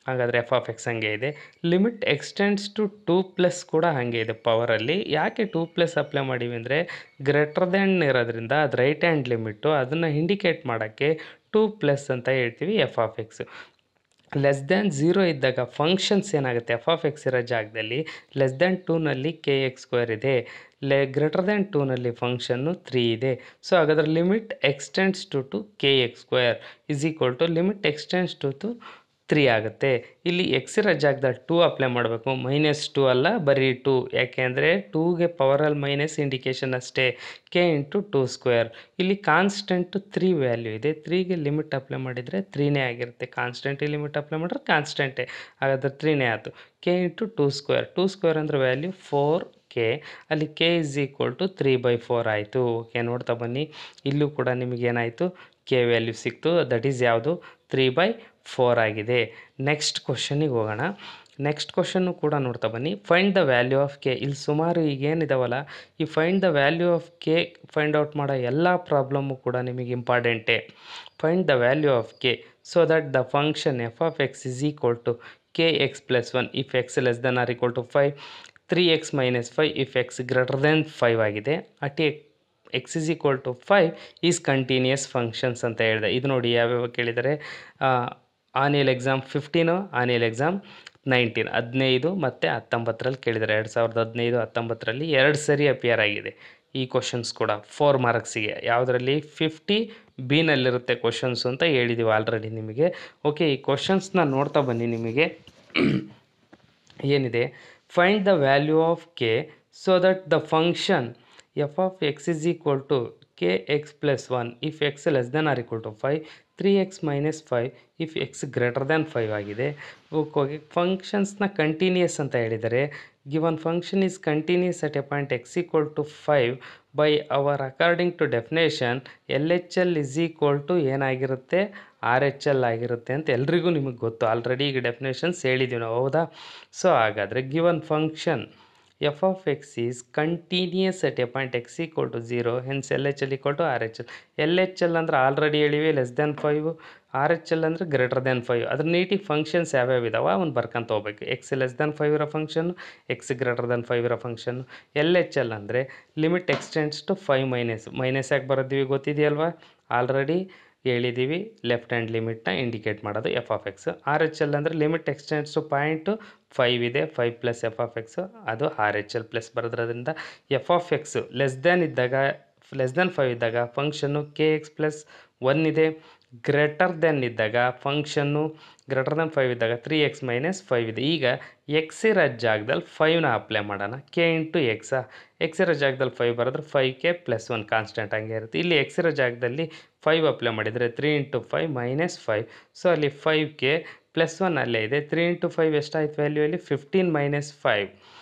ಹಾಗಾದರೆ ಎಫ್ ಆಫ್ ಎಕ್ಸ್ ಹಾಗೆ ಇದೆ. ಲಿಮಿಟ್ ಎಕ್ಸ್ಟೆಂಡ್ಸ್ ಟು 2+ ಕೂಡ ಹಾಗೆ ಇದೆ ಪವರಲ್ಲಿ. ಯಾಕೆ 2+ ಅಪ್ಲೈ ಮಾಡೀವಿ ಅಂದರೆ ಗ್ರೇಟರ್ ದ್ಯಾನ್ ಇರೋದ್ರಿಂದ ಅದು ರೈಟ್ ಹ್ಯಾಂಡ್ ಲಿಮಿಟ್ಟು, ಅದನ್ನು ಇಂಡಿಕೇಟ್ ಮಾಡೋಕ್ಕೆ 2+ ಅಂತ ಹೇಳ್ತೀವಿ f of x. Less than 0 ಇದ್ದಾಗ ಫಂಕ್ಷನ್ಸ್ ಏನಾಗುತ್ತೆ, ಎಫ್ ಆಫ್ ಎಕ್ಸ್ ಇರೋ ಜಾಗದಲ್ಲಿ ಲೆಸ್ ದ್ಯಾನ್ 2ನಲ್ಲಿ ಕೆ ಎಕ್ಸ್ ಸ್ಕ್ವೇರ್ ಇದೆ, ಗ್ರೇಟರ್ ದ್ಯಾನ್ 2ನಲ್ಲಿ ಫಂಕ್ಷನ್ನು 3 ಇದೆ. ಸೊ ಹಾಗಾದರೆ limit x tends to k x square is equal to limit x tends to 3 ಆಗುತ್ತೆ. ಇಲ್ಲಿ ಎಕ್ಸ್ ಇರೋ ಜಾಗದಲ್ಲಿ 2 ಅಪ್ಲೈ ಮಾಡಬೇಕು, -2 ಅಲ್ಲ ಬರೀ 2, ಯಾಕೆ ಅಂದರೆ 2ಗೆ ಪವರಲ್ಲಿ ಮೈನಸ್ ಇಂಡಿಕೇಶನ್ ಅಷ್ಟೇ, ಕೆ ಇಂಟು 2 ಸ್ಕ್ವೇರ್. ಇಲ್ಲಿ ಕಾನ್ಸ್ಟೆಂಟು 3 ವ್ಯಾಲ್ಯೂ ಇದೆ, 3ಗೆ ಲಿಮಿಟ್ ಅಪ್ಲೈ ಮಾಡಿದರೆ 3ನೇ ಆಗಿರುತ್ತೆ, ಕಾನ್ಸ್ಟೆಂಟಿಗೆ ಲಿಮಿಟ್ ಅಪ್ಲೈ ಮಾಡಿದ್ರೆ ಕಾನ್ಸ್ಟೆಂಟೇ, ಹಾಗಾದರೆ 3ನೇ ಆಯಿತು. ಕೆ ಇಂಟು 2 ಸ್ಕ್ವೇರ್, 2 ಸ್ಕ್ವೇರ್ ಅಂದರೆ ವ್ಯಾಲ್ಯೂ 4k, ಅಲ್ಲಿ ಕೆ ಇಸ್ ಈಕ್ವಲ್ ಟು 3/4 ಆಯಿತು. ಓಕೆ, ನೋಡ್ತಾ ಬನ್ನಿ, ಇಲ್ಲೂ ಕೂಡ ನಿಮಗೇನಾಯಿತು, ಕೆ ವ್ಯಾಲ್ಯೂ ಸಿಕ್ತು, ದಟ್ ಈಸ್ ಯಾವುದು 3/4 ಆಗಿದೆ. ನೆಕ್ಸ್ಟ್ ಕ್ವಶನಿಗೆ ಹೋಗೋಣ. ನೆಕ್ಸ್ಟ್ ಕ್ವಶನ್ನು ಕೂಡ ನೋಡ್ತಾ ಬನ್ನಿ. Find the value of k. ಇಲ್ಲಿ ಸುಮಾರು ಈಗೇನಿದಾವಲ್ಲ, ಈ find the value of k find out ಮಾಡೋ ಎಲ್ಲ ಪ್ರಾಬ್ಲಮ್ಮು ಕೂಡ ನಿಮಗೆ ಇಂಪಾರ್ಟೆಂಟೇ. Find the value of k so that the function f of x is equal to k x plus 1 if x less than or equal to 5, 3x - 5 if x greater than 5 ಆಗಿದೆ. At x is equal to 5 is continuous functions ಅಂತ ಹೇಳಿದೆ. ಇದು ನೋಡಿ ಯಾವ್ಯಾವ ಕೇಳಿದರೆ, annual exam 15, annual exam 19, 15 ಮತ್ತು 19ರಲ್ಲಿ ಕೇಳಿದ್ದಾರೆ. 2015-19ರಲ್ಲಿ 2 ಸರಿ ಅಪಿಯರ್ ಆಗಿದೆ ಈ ಕ್ವಶನ್ಸ್ ಕೂಡ 4 ಮಾರ್ಕ್ಸಿಗೆ. ಯಾವುದರಲ್ಲಿ 50B-ನಲ್ಲಿರುತ್ತೆ ಕ್ವಶನ್ಸು ಅಂತ ಹೇಳಿದ್ದೀವಿ ಆಲ್ರೆಡಿ ನಿಮಗೆ. ಓಕೆ, ಈ ಕ್ವಶನ್ಸ್ನ ನೋಡ್ತಾ ಬನ್ನಿ. ನಿಮಗೆ ಏನಿದೆ, find the value of k so that the function f of x is equal to k x plus 1 if x less than or equal to 5, 3x - 5 if x greater than 5 ಆಗಿದೆ. ಹೋಗಿ ಫಂಕ್ಷನ್ಸ್ನ continuous ಅಂತ ಹೇಳಿದರೆ, given function is continuous at a point x equal to 5 by our according to definition L H L is equal to ಏನಾಗಿರುತ್ತೆ, R H L ಆಗಿರುತ್ತೆ ಅಂತ ಎಲ್ರಿಗೂ ನಿಮಗೆ ಗೊತ್ತು ಆಲ್ರೆಡಿ. ಈಗ ಡೆಫಿನೇಷನ್ಸ್ ಹೇಳಿದ್ದೀವಿ ನಾವು, ಹೌದಾ? ಸೊ ಹಾಗಾದರೆ given function f of x is continuous at a point x equal to 0, hence L H L equal to R H L. L H L ಅಂದರೆ ಆಲ್ರೆಡಿ ಹೇಳಿವಿ less than 5, R H L ಅಂದರೆ greater than 5. ಅದ್ರ ನೀಟಿಗೆ functions ಯಾವ್ಯಾವ ಇದಾವೆ ಅವ್ನು ಬರ್ಕೊಂತ ಹೋಗ್ಬೇಕು. X less than 5 ಇರೋ function, X greater than 5 ಇರೋ ಫಂಕ್ಷನ್ನು. ಎಲ್ ಎಚ್ ಎಲ್ ಅಂದರೆ ಲಿಮಿಟ್ ಎಕ್ಸ್ಟೆಂಡ್ಸ್ ಟು 5 ಮೈನಸ್ ಯಾಕೆ ಬರೋದ್ದೀವಿ ಗೊತ್ತಿದೆಯಲ್ವಾ, ಆಲ್ರೆಡಿ ಹೇಳಿದ್ದೀವಿ, ಲೆಫ್ಟ್ ಹ್ಯಾಂಡ್ ಲಿಮಿಟ್ನ ಇಂಡಿಕೇಟ್ ಮಾಡೋದು f of x. R H L ಅಂದರೆ ಲಿಮಿಟ್ ಎಕ್ಸ್ಟೆಂಡ್ಸ್ ಟು ಪಾಯಿಂಟು 5 ಇದೆ, 5 ಪ್ಲಸ್ ಎಫ್ ಆಫ್ ಎಕ್ಸು, ಅದು ಆರ್ ಎಚ್ ಎಲ್ ಪ್ಲಸ್ ಬರೋದ್ರಿಂದ f of x less than 5 ಇದ್ದಾಗ ಫಂಕ್ಷನ್ನು ಕೆ ಎಕ್ಸ್ ಪ್ಲಸ್ 1 ಇದೆ. Greater than ಇದ್ದಾಗ function greater than 5 ಇದ್ದಾಗ 3x - 5 ಇದೆ. ಈಗ ಎಕ್ಸ್ ಇರೋ ಜಾಗದಲ್ಲಿ 5ನ ಅಪ್ಲೈ ಮಾಡೋಣ, ಕೆ ಇಂಟು ಎಕ್ಸಾ. ಎಕ್ಸ್ ಇರೋ ಜಾಗದಲ್ಲಿ 5 ಬರೆದ್ರೆ 5k + 1 ಕಾನ್ಸ್ಟೆಂಟ್ ಹಂಗೆ ಇರುತ್ತೆ. ಇಲ್ಲಿ ಎಕ್ಸ್ ಇರೋ ಜಾಗದಲ್ಲಿ 5 ಅಪ್ಲೈ ಮಾಡಿದರೆ 3 × 5 - 5, ಸೊ ಅಲ್ಲಿ 5k + 1 ಅಲ್ಲೇ ಇದೆ. 3 × 5 ಎಷ್ಟಾಯ್ತು ವ್ಯಾಲ್ಯೂ ಅಲ್ಲಿ 15 - 5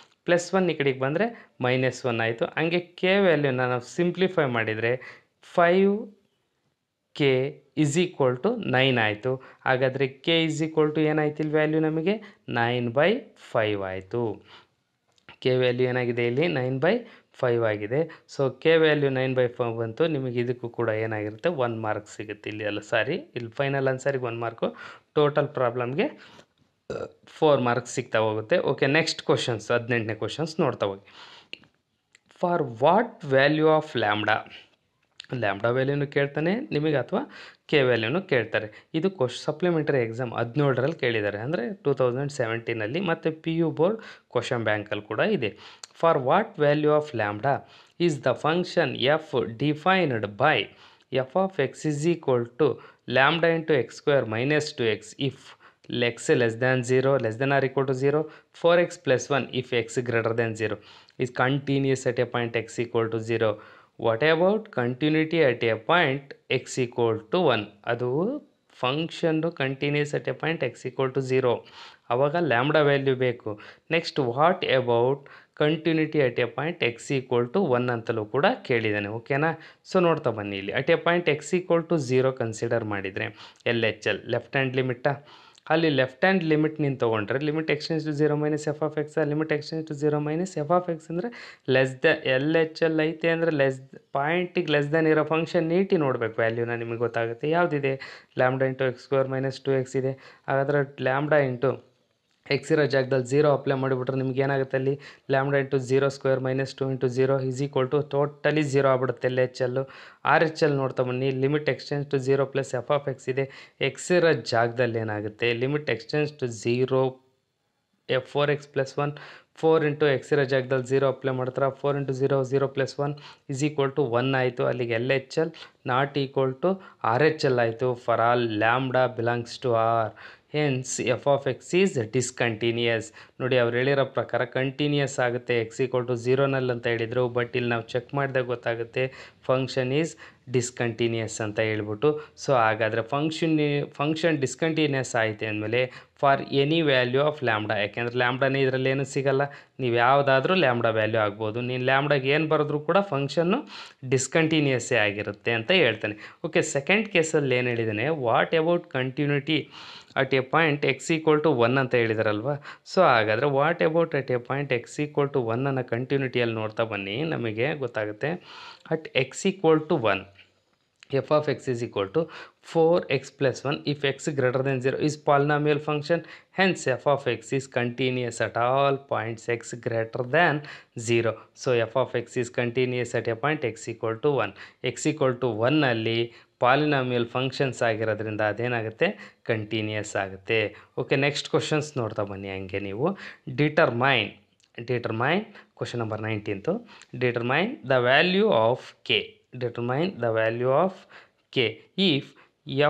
+ 1 ಈ ಕಡೆಗೆ ಬಂದರೆ -1 ಆಯಿತು. ಹಂಗೆ ಕೆ ವ್ಯಾಲ್ಯೂನ ನಾವು ಸಿಂಪ್ಲಿಫೈ ಮಾಡಿದರೆ 5k ಇಸ್ ಈಕ್ವಲ್ ಟು 9 ಆಯಿತು. ಹಾಗಾದರೆ ಕೆ ಇಸ್ ಈಕ್ವಲ್ ಟು ಏನಾಯ್ತು ಇಲ್ಲಿ ವ್ಯಾಲ್ಯೂ ನಮಗೆ 9/5 ಆಯಿತು. ಕೆ ವ್ಯಾಲ್ಯೂ ಏನಾಗಿದೆ ಇಲ್ಲಿ 9/5 ಆಗಿದೆ. ಸೊ ಕೆ ವ್ಯಾಲ್ಯೂ 9/5 ಬಂತು. ನಿಮಗೆ ಇದಕ್ಕೂ ಕೂಡ ಏನಾಗಿರುತ್ತೆ 1 ಮಾರ್ಕ್ ಸಿಗುತ್ತೆ ಇಲ್ಲಿ, ಅಲ್ಲ ಸಾರಿ, ಇಲ್ಲಿ ಫೈನಲ್ ಆನ್ಸರಿಗೆ 1 ಮಾರ್ಕು, ಟೋಟಲ್ ಪ್ರಾಬ್ಲಮ್ಗೆ 4 ಮಾರ್ಕ್ಸ್ ಸಿಗ್ತಾ ಹೋಗುತ್ತೆ. ಓಕೆ, ನೆಕ್ಸ್ಟ್ ಕ್ವಶನ್ಸ್ 18ನೇ ಕ್ವಶನ್ಸ್ ನೋಡ್ತಾ ಹೋಗಿ. For what value of lambda ವ್ಯಾಲ್ಯೂನು ಕೇಳ್ತಾನೆ ನಿಮಗೆ ಅಥವಾ ಕೆ ವ್ಯಾಲ್ಯೂನು ಕೇಳ್ತಾರೆ. ಇದು ಸಪ್ಲಿಮೆಂಟರಿ ಎಕ್ಸಾಮ್ 17ರಲ್ಲಿ ಕೇಳಿದ್ದಾರೆ, ಅಂದರೆ 2017 ಮತ್ತು ಪಿ ಯು ಬೋರ್ಡ್ ಕ್ವಶನ್ ಬ್ಯಾಂಕಲ್ಲಿ ಕೂಡ ಇದೆ. For what value of lambda is the function f defined by f of x is equal to lambda into x square minus 2x if x less than 0, less than or equal to 0, 4x plus 1 if x greater than 0 is continuous at a point x equal to 0. What about continuity at a point x equal to 1? ಅದು function continuous at a point x equal to 0, ಆವಾಗ lambda value ಬೇಕು. Next what about continuity at a point x equal to 1 ಅಂತಲೂ ಕೂಡ ಕೇಳಿದ್ದಾನೆ. ಓಕೆನಾ? So ನೋಡ್ತಾ ಬನ್ನಿ, ಇಲ್ಲಿ at a point x equal to 0 consider ಮಾಡಿದರೆ L H L left hand ಲಿಮಿಟಾ, ಅಲ್ಲಿ ಲೆಫ್ಟ್ ಹ್ಯಾಂಡ್ ಲಿಮಿಟ್ ನೀನು ತೊಗೊಂಡ್ರೆ limit x tends to 0 minus f of x, limit x tends to 0 minus f of x ಅಂದರೆ less the L H L ಐತೆ ಅಂದರೆ ಪಾಯಿಂಟಿಗೆ less than ಇರೋ function ನೀಟಿ ನೋಡಬೇಕು, ವ್ಯಾಲ್ಯೂನ ನಿಮಗೆ ಗೊತ್ತಾಗುತ್ತೆ. ಯಾವುದಿದೆ? Lambda into x square minus 2x ಇದೆ. ಹಾಗಾದರೆ ಲ್ಯಾಂಬ್ಡಾ ಇಂಟು ಎಕ್ಸ್ ಇರೋ ಜಾಗದಲ್ಲಿ 0 ಅಪ್ಲೈ ಮಾಡಿಬಿಟ್ರೆ ನಿಮ್ಗೆ ಏನಾಗುತ್ತೆ? ಅಲ್ಲಿ lambda into 0 square minus 2 into 0 is equal to totally 0 ಆಗ್ಬಿಡುತ್ತೆ L H L. R H L ನೋಡ್ತಾ ಬನ್ನಿ, limit x tends to 0 plus f of x ಇದೆ. ಎಕ್ಸ್ ಇರೋ ಜಾಗದಲ್ಲಿ ಏನಾಗುತ್ತೆ? Limit x tends to 0 4x plus 1, 4 into x ಇರೋ ಜಾಗದಲ್ಲಿ 0 ಅಪ್ಲೈ ಮಾಡ್ತಾರೆ. 4 into 0 0 plus 1 is equal to 1 ಆಯಿತು. ಅಲ್ಲಿಗೆ L H L not equal to R H L ಆಯಿತು. For all lambda belongs to R, hence f of x is discontinuous. ನೋಡಿ, ಅವ್ರು ಹೇಳಿರೋ ಪ್ರಕಾರ ಕಂಟಿನ್ಯೂಯಸ್ ಆಗುತ್ತೆ ಎಕ್ಸ್ ಈಕ್ವಲ್ ಟು 0ನಲ್ಲಿ ಅಂತ ಹೇಳಿದರು. ಬಟ್ ಇಲ್ಲಿ ನಾವು ಚೆಕ್ ಮಾಡಿದಾಗ ಗೊತ್ತಾಗುತ್ತೆ ಫಂಕ್ಷನ್ ಈಸ್ ಡಿಸ್ಕಂಟಿನ್ಯೂಯಸ್ ಅಂತ ಹೇಳ್ಬಿಟ್ಟು. ಸೊ ಹಾಗಾದರೆ ಫಂಕ್ಷನ್ ಡಿಸ್ಕಂಟಿನ್ಯೂಯಸ್ ಆಯಿತು ಅಂದಮೇಲೆ for any value of lambda, ಯಾಕೆಂದರೆ ಲ್ಯಾಂಬ್ಡಾನೇ ಇದರಲ್ಲಿ ಏನು ಸಿಗಲ್ಲ, ನೀವು ಯಾವುದಾದ್ರೂ ಲ್ಯಾಂಬ್ಡಾ ವ್ಯಾಲ್ಯೂ ಆಗ್ಬೋದು. ನೀನು ಲ್ಯಾಂಬ್ಡಾಗೆ ಏನು ಬರೆದ್ರೂ ಕೂಡ ಫಂಕ್ಷನ್ನು ಡಿಸ್ಕಂಟಿನ್ಯೂಯಸ್ಸೇ ಆಗಿರುತ್ತೆ ಅಂತ ಹೇಳ್ತಾನೆ. ಓಕೆ, ಸೆಕೆಂಡ್ ಕೇಸಲ್ಲಿ ಏನು ಹೇಳಿದ್ದಾನೆ? What about continuity at a point x equal to 1 ಅಂತ ಹೇಳಿದಾರಲ್ವ. ಸೊ ಹಾಗಾದರೆ what about at a point x equal to 1 ಅನ್ನೋ ಕಂಟಿನ್ಯೂಟಿಯಲ್ಲಿ ನೋಡ್ತಾ ಬನ್ನಿ, ನಮಗೆ ಗೊತ್ತಾಗುತ್ತೆ. At x equal to 1 f of x is equal to 4x plus 1 if x greater than 0 is polynomial function, hence f of x is continuous at all points x greater than 0. So f of x is continuous at a point x equal to 1. x equal to 1 ಅಲ್ಲಿ polynomial functions ಆಗಿರೋದ್ರಿಂದ ಅದೇನಾಗುತ್ತೆ? Continuous ಆಗುತ್ತೆ. Okay, next questions ನೋಡ್ತಾ ಬನ್ನಿ ಹಂಗೆ ನೀವು. Determine question number 19, determine the value of k. Determine the value of k if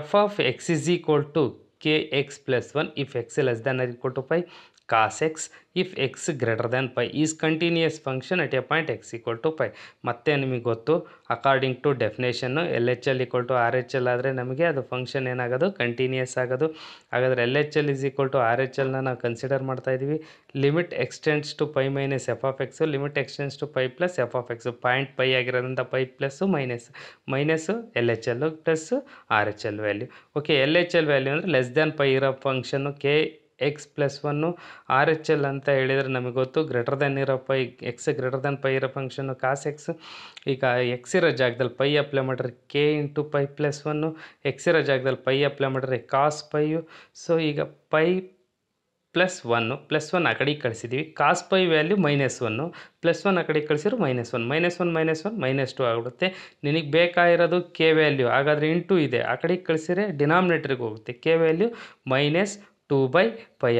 f of x is equal to kx plus 1 if x less than or equal to pi, cos x if x greater than pi is continuous function at a point x equal to pi. ಮತ್ತೆ ನಿಮಗೆ ಗೊತ್ತು, according to definition L H L equal to R H L ಆದರೆ ನಮಗೆ ಅದು function ಏನಾಗೋದು? Continuous ಆಗೋದು. ಹಾಗಾದರೆ L H L is equal to R H ಎಲ್ನ ನಾವು ಕನ್ಸಿಡರ್ ಮಾಡ್ತಾ ಇದ್ದೀವಿ. Limit x tends to pi minus f of x, limit x tends to pi plus f of x. Point pi ಆಗಿರೋದ್ರಿಂದ pi plus minus L H L plus R H L value. Okay, L H L value ಅಂದರೆ less than pi ಇರೋ function k x plus 1, R H L ಅಂತ ಹೇಳಿದರೆ ನಮಗೆ ಗೊತ್ತು greater than ಇರೋ pi, x greater than pi ಇರೋ function cos x. ಈಗ x ಇರೋ ಜಾಗದಲ್ಲಿ ಪೈ ಅಪ್ಲೈ ಮಾಡಿದ್ರೆ k into pi plus 1, x ಇರೋ ಜಾಗದಲ್ಲಿ ಪೈ ಅಪ್ಲೈ ಮಾಡಿದ್ರೆ ಕಾಸ್ ಪೈಯು. ಸೊ ಈಗ ಪೈ ಪ್ಲಸ್ 1 ಆ ಕಡೆಗೆ ಕಳಿಸಿದ್ದೀವಿ. ಕಾಸ್ ಪೈ ವ್ಯಾಲ್ಯೂ -1, +1 ಆ ಕಡೆಗೆ ಕಳಿಸಿದ್ರು -1, -2 ಆಗಿಬಿಡುತ್ತೆ. ನಿನಗೆ ಬೇಕಾಗಿರೋದು ಕೆ ವ್ಯಾಲ್ಯೂ, ಹಾಗಾದರೆ ಇಂಟು ಇದೆ, ಆ ಕಡೆಗೆ ಕಳಿಸಿದ್ರೆ ಡಿನಾಮಿನೇಟ್ರಿಗೆ ಹೋಗುತ್ತೆ. ಕೆ ವ್ಯಾಲ್ಯೂ -2/π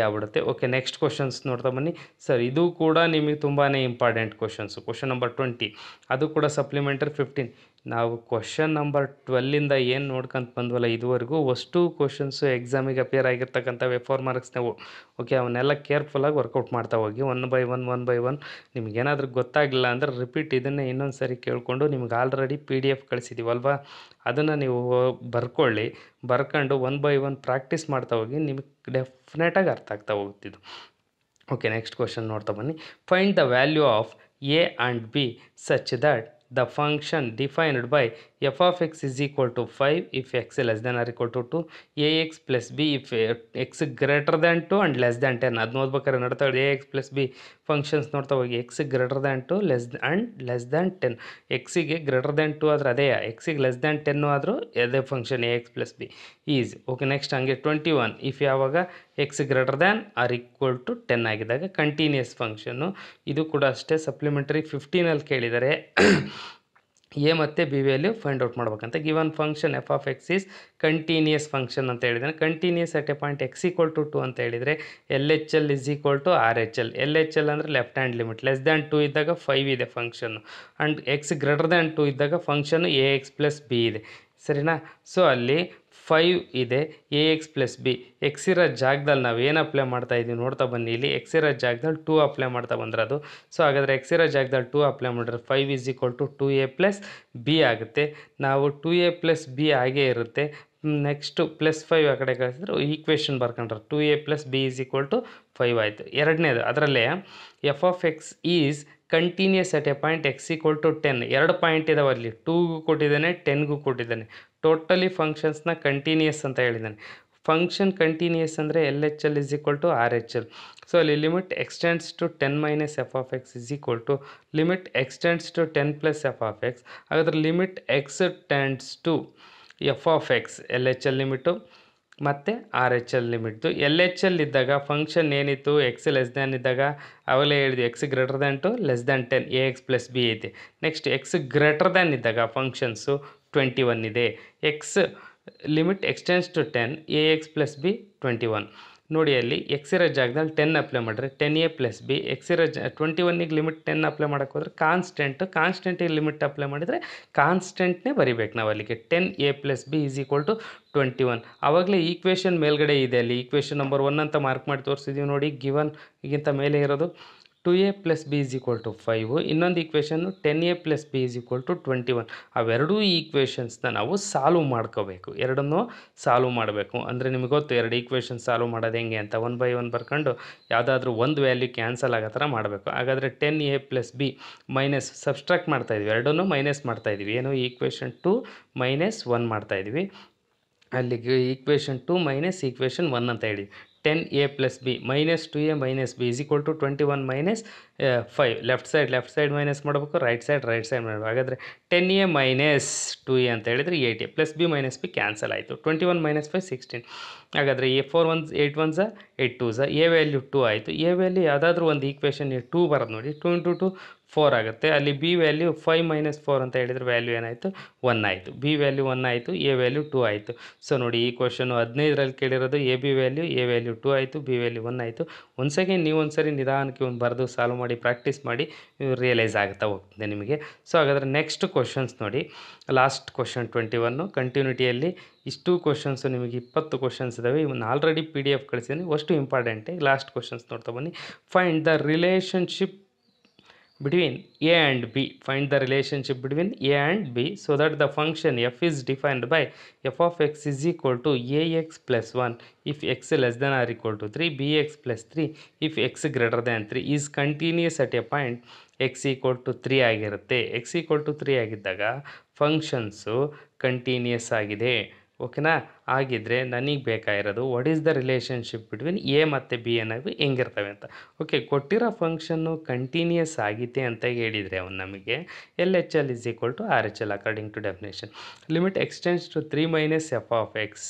ಆಗ್ಬಿಡುತ್ತೆ. ಓಕೆ, ನೆಕ್ಸ್ಟ್ ಕ್ವಶನ್ಸ್ ನೋಡ್ತಾ ಬನ್ನಿ. ಸರ್ ಇದು ಕೂಡ ನಿಮಗೆ ತುಂಬಾ ಇಂಪಾರ್ಟೆಂಟ್ ಕ್ವಶನ್ಸು. ಕ್ವಶನ್ ನಂಬರ್ 20 ಅದು ಕೂಡ ಸಪ್ಲಿಮೆಂಟರಿ 15. ನಾವು ಕ್ವಶನ್ ನಂಬರ್ 12ಇಂದ ಏನು ನೋಡ್ಕೊಂತ ಬಂದ್ವಲ್ಲ ಇದುವರೆಗೂ, ಅಷ್ಟು ಕ್ವಶನ್ಸು ಎಕ್ಸಾಮಿಗೆ ಅಪಿಯರ್ ಆಗಿರ್ತಕ್ಕಂಥವೆ 4 ಮಾರ್ಕ್ಸ್ ನಾವು. ಓಕೆ, ಅವನ್ನೆಲ್ಲ ಕೇರ್ಫುಲ್ಲಾಗಿ ವರ್ಕೌಟ್ ಮಾಡ್ತಾ ಹೋಗಿ ಒನ್ ಬೈ ಒನ್. ನಿಮಗೇನಾದ್ರೂ ಗೊತ್ತಾಗಲಿಲ್ಲ ಅಂದರೆ ರಿಪೀಟ್ ಇದನ್ನೇ ಇನ್ನೊಂದು ಸರಿ ಕೇಳಿಕೊಂಡು, ನಿಮ್ಗೆ ಆಲ್ರೆಡಿ PDF ಕಳಿಸಿದ್ದೀವಲ್ವಾ, ಅದನ್ನು ನೀವು ಬರ್ಕೊಂಡು 1 ಬೈ 1 ಪ್ರಾಕ್ಟೀಸ್ ಮಾಡ್ತಾ ಹೋಗಿ, ನಿಮಗೆ ಡೆಫಿನೆಟಾಗಿ ಅರ್ಥ ಆಗ್ತಾ ಹೋಗ್ತಿದ್ದು. ಓಕೆ, ನೆಕ್ಸ್ಟ್ ಕ್ವಶನ್ ನೋಡ್ತಾ ಬನ್ನಿ. Find the value of a and b such that the function defined by f of x is equal to 5 if x less than or equal to 2, a x plus b if x greater than 2 and less than 10. ಅದು ನೋಡ್ಬೇಕಾದ್ರೆ ನೋಡ್ತಾ a x plus b functions ನೋಡ್ತಾ ಹೋಗಿ. X greater than 2 less than 10. ಎಕ್ಸಿಗೆ greater than 2 ಆದರೆ ಅದೇ, ಎಕ್ಸಿಗೆ less than 10 ಆದರೂ ಅದೇ function a x plus b is okay. Next ಹಂಗೆ 21 ಇಫ್ ಯಾವಾಗ x greater than or equal to 10 ಆಗಿದ್ದಾಗ ಕಂಟಿನ್ಯೂಸ್ ಫಂಕ್ಷನ್ನು. ಇದು ಕೂಡ ಅಷ್ಟೇ ಸಪ್ಲಿಮೆಂಟರಿ 15ಅಲ್ಲಿ ಕೇಳಿದ್ದಾರೆ ಎ ಮತ್ತು ಬಿ ವ್ಯಾಲ್ಯೂ ಫೈಂಡ್ ಔಟ್ ಮಾಡ್ಬೇಕಂತ. Given function f of x is continuous function ಅಂತ ಹೇಳಿದ್ದಾನೆ. Continuous at a point x equal to 2 ಅಂತ ಹೇಳಿದರೆ L H L is equal to R H L. L H L ಅಂದರೆ left hand limit. Less than 2 ಇದ್ದಾಗ 5 ಇದೆ ಫಂಕ್ಷನ್ನು, and x greater than 2 ಇದ್ದಾಗ ಫಂಕ್ಷನ್ನು ಎ ಎಕ್ಸ್ ಪ್ಲಸ್ ಬಿ ಇದೆ, ಸರಿನಾ. ಸೊ ಅಲ್ಲಿ 5 ಇದೆ, A x plus B. X ಇರೋ ಜಾಗದಲ್ಲಿ ನಾವು ಏನು ಅಪ್ಲೈ ಮಾಡ್ತಾ ಇದ್ದೀವಿ ನೋಡ್ತಾ ಬನ್ನಿ. ಇಲ್ಲಿ ಎಕ್ಸ್ ಇರೋ ಜಾಗದಲ್ಲಿ 2 ಅಪ್ಲೈ ಮಾಡ್ತಾ ಬಂದ್ರೆ ಅದು. ಸೊ ಹಾಗಾದರೆ ಎಕ್ಸ್ ಇರೋ ಜಾಗದಲ್ಲಿ 2 ಅಪ್ಲೈ ಮಾಡಿದ್ರೆ 5 is equal to 2a plus b ಆಗುತ್ತೆ. ನಾವು 2a ಪ್ಲಸ್ ಬಿ ಆಗೇ ಇರುತ್ತೆ. ನೆಕ್ಸ್ಟು +5 ಆ ಕಡೆ ಕಳಿಸಿದ್ರೆ ಈಕ್ವೇಷನ್ ಬರ್ಕೊಂಡ್ರೆ 2a plus b is equal to 5 ಆಯಿತು. ಎರಡನೇದು ಅದರಲ್ಲೇ f of x is continuous at a point x equal to 10. 2 point ಇದಾವೆ ಅಲ್ಲಿ, 2ಗೂ ಕೊಟ್ಟಿದ್ದಾನೆ 10ಗೂ ಕೊಟ್ಟಿದ್ದಾನೆ. ಟೋಟಲಿ ಫಂಕ್ಷನ್ಸ್ನ ಕಂಟಿನ್ಯೂಸ್ ಅಂತ ಹೇಳಿದ್ದಾನೆ. ಫಂಕ್ಷನ್ ಕಂಟಿನ್ಯೂಸ್ ಅಂದರೆ L H L is equal to R H L. So ಅಲ್ಲಿ limit x tends to 10 minus f of x is equal to limit x tends to 10 plus f of x. ಹಾಗಾದ್ರೆ limit x tends to f of x L H L limit ಮತ್ತು R H L ಲಿಮಿಟ್ದು. L H L ಇದ್ದಾಗ function ಏನಿತ್ತು x less than ಇದ್ದಾಗ ಅವಾಗಲೇ ಹೇಳಿದ್ವಿ x greater than to less than 10 a x plus b ಐತೆ. Next x greater than ಇದ್ದಾಗ functions 21 ಇದೆ. X limit x tends to 10 a x plus b 21. ನೋಡಿ ಅಲ್ಲಿ ಎಕ್ಸ್ ಇರೋ ಜಾಗದಲ್ಲಿ 10 ಅಪ್ಲೈ ಮಾಡಿದ್ರೆ 10a ಪ್ಲಸ್ ಬಿ. ಎಕ್ಸ್ ಇರೋ 21ಗೆ ಲಿಮಿಟ್ 10 ಅಪ್ಲೈ ಮಾಡೋಕ್ಕೆ ಹೋದ್ರೆ ಕಾನ್ಸ್ಟೆಂಟಿಗೆ ಲಿಮಿಟ್ ಅಪ್ಲೈ ಮಾಡಿದರೆ ಕಾನ್ಸ್ಟೆಂಟ್ನೇ ಬರಿಬೇಕು ನಾವು ಅಲ್ಲಿಗೆ. 10a plus b is equal to 21. ಆವಾಗಲೇ ಈಕ್ವೇಷನ್ ಮೇಲ್ಗಡೆ ಇದೆ, ಅಲ್ಲಿ ಈಕ್ವೇಷನ್ ನಂಬರ್ 1 ಅಂತ ಮಾರ್ಕ್ ಮಾಡಿ ತೋರಿಸಿದ್ದೀವಿ ನೋಡಿ. ಗಿವನ್ ಈಗಿಂತ ಮೇಲೆ ಇರೋದು 2a plus b is equal to 5. ಇನ್ನೊಂದು equation 10a plus b is equal to 21. ಅವೆರಡೂ ಈಕ್ವೇಷನ್ಸ್ನ ನಾವು ಸಾಲ್ವ್ ಮಾಡ್ಕೋಬೇಕು, ಎರಡನ್ನೂ ಸಾಲ್ವ್ ಮಾಡಬೇಕು. ಅಂದರೆ ನಿಮಗೆ ಗೊತ್ತು ಎರಡು ಈಕ್ವೇಷನ್ ಸಾಲ್ವ್ ಮಾಡೋದು ಹೆಂಗೆ ಅಂತ. 1 by 1 ಬರ್ಕೊಂಡು ಯಾವುದಾದ್ರೂ ಒಂದು ವ್ಯಾಲ್ಯೂ ಕ್ಯಾನ್ಸಲ್ ಆಗೋ ಥರ ಮಾಡಬೇಕು. ಹಾಗಾದರೆ 10a plus b minus subtract ಮಾಡ್ತಾಯಿದ್ವಿ, ಎರಡನ್ನೂ ಮೈನಸ್ ಮಾಡ್ತಾಯಿದ್ವಿ. ಏನು ಈಕ್ವೇಷನ್ 2 ಮೈನಸ್ 1 ಮಾಡ್ತಾಯಿದ್ವಿ. ಅಲ್ಲಿಗೆ ಈಕ್ವೇಷನ್ 2 ಮೈನಸ್ ಈಕ್ವೇಷನ್ 1 ಅಂತ ಹೇಳಿ 10a plus b minus 2a minus b is equal to 21 minus 5. Left side minus ಮಾಡಬೇಕು, ರೈಟ್ ಸೈಡ್ ಮಾಡಬೇಕು. ಹಾಗಾದರೆ 10a ಮೈನಸ್ 2a ಅಂತ ಹೇಳಿದರೆ 8a plus b minus b cancel ಆಯಿತು. 21 ಮೈನಸ್ 5 16. ಹಾಗಾದರೆ 4 1 8 1 8 2 ಎ ವ್ಯಾಲ್ಯೂ 2 ಆಯಿತು. ಎ ವ್ಯಾಲ್ಯೂ ಯಾವುದಾದ್ರೂ ಒಂದು ಈಕ್ವೇಷನ್ 2 ಬರೋದು ನೋಡಿ. 2 × 2 4 ಆಗುತ್ತೆ. ಅಲ್ಲಿ ಬಿ ವ್ಯಾಲ್ಯೂ 5 ಮೈನಸ್ 4 ಅಂತ ಹೇಳಿದರೆ ವ್ಯಾಲ್ಯೂ ಏನಾಯಿತು 1 ಆಯಿತು. ಬಿ ವ್ಯಾಲ್ಯೂ 1 ಆಯಿತು, ಎ ವ್ಯಾಲ್ಯೂ 2 ಆಯಿತು. ಸೊ ನೋಡಿ ಈ ಕ್ವಶನು 15ರಲ್ಲಿ ಕೇಳಿರೋದು ಎ ವ್ಯಾಲ್ಯೂ 2 ಆಯಿತು, ಬಿ ವ್ಯಾಲ್ಯೂ 1 ಆಯಿತು. ಒಂದು ಸೆಕೆಂಡ್ ನೀವು ಒಂದು ಸರಿ ನಿಧಾನಕ್ಕೆ ಒಂದು ಬರೆದು ಸಾಲ್ವ್ ಮಾಡಿ ಪ್ರಾಕ್ಟೀಸ್ ಮಾಡಿ ರಿಯಲೈಸ್ ಆಗ್ತಾ ಹೋಗ್ತದೆ ನಿಮಗೆ. ಸೊ ಹಾಗಾದರೆ ನೆಕ್ಸ್ಟ್ ಕ್ವಶನ್ಸ್ ನೋಡಿ. ಲಾಸ್ಟ್ ಕ್ವಶನ್ 21 ಕಂಟಿನ್ಯೂಟಿಯಲ್ಲಿ ಇಷ್ಟು ಕ್ವಶನ್ಸು ನಿಮಗೆ 20 ಕ್ವಶನ್ಸ್ ಇದ್ದಾವೆ. ಇವನ್ನ ಆಲ್ರೆಡಿ PDF ಕಳಿಸಿದ್ದೀನಿ, ಅಷ್ಟು ಇಂಪಾರ್ಟೆಂಟೇ. ಲಾಸ್ಟ್ ಕ್ವಶನ್ಸ್ ನೋಡ್ತಾ ಬನ್ನಿ. Find the relationship between a and b. Find the relationship between a and b so that the function f is defined by f of x is equal to ax plus 1 if x less than or equal to 3, bx plus 3 if x greater than 3 is continuous at a point x equal to 3 ಆಗಿರುತ್ತೆ. x equal to 3 ಆಗಿದ್ದಾಗ functions continuous ಆಗಿದೆ. ಓಕೆನಾ? ಆಗಿದ್ದರೆ ನನಗೆ ಬೇಕಾಗಿರೋದು what is the relationship between A ಮತ್ತು B ಅನ್ನೋದು ಹೆಂಗಿರ್ತವೆ ಅಂತ. ಓಕೆ, ಕೊಟ್ಟಿರೋ ಫಂಕ್ಷನ್ನು ಕಂಟಿನ್ಯೂಸ್ ಆಗಿದೆ ಅಂತ ಹೇಳಿದರೆ ಅವನು ನಮಗೆ L H L is equal to R H L according to definition. Limit x tends to 3 minus f of x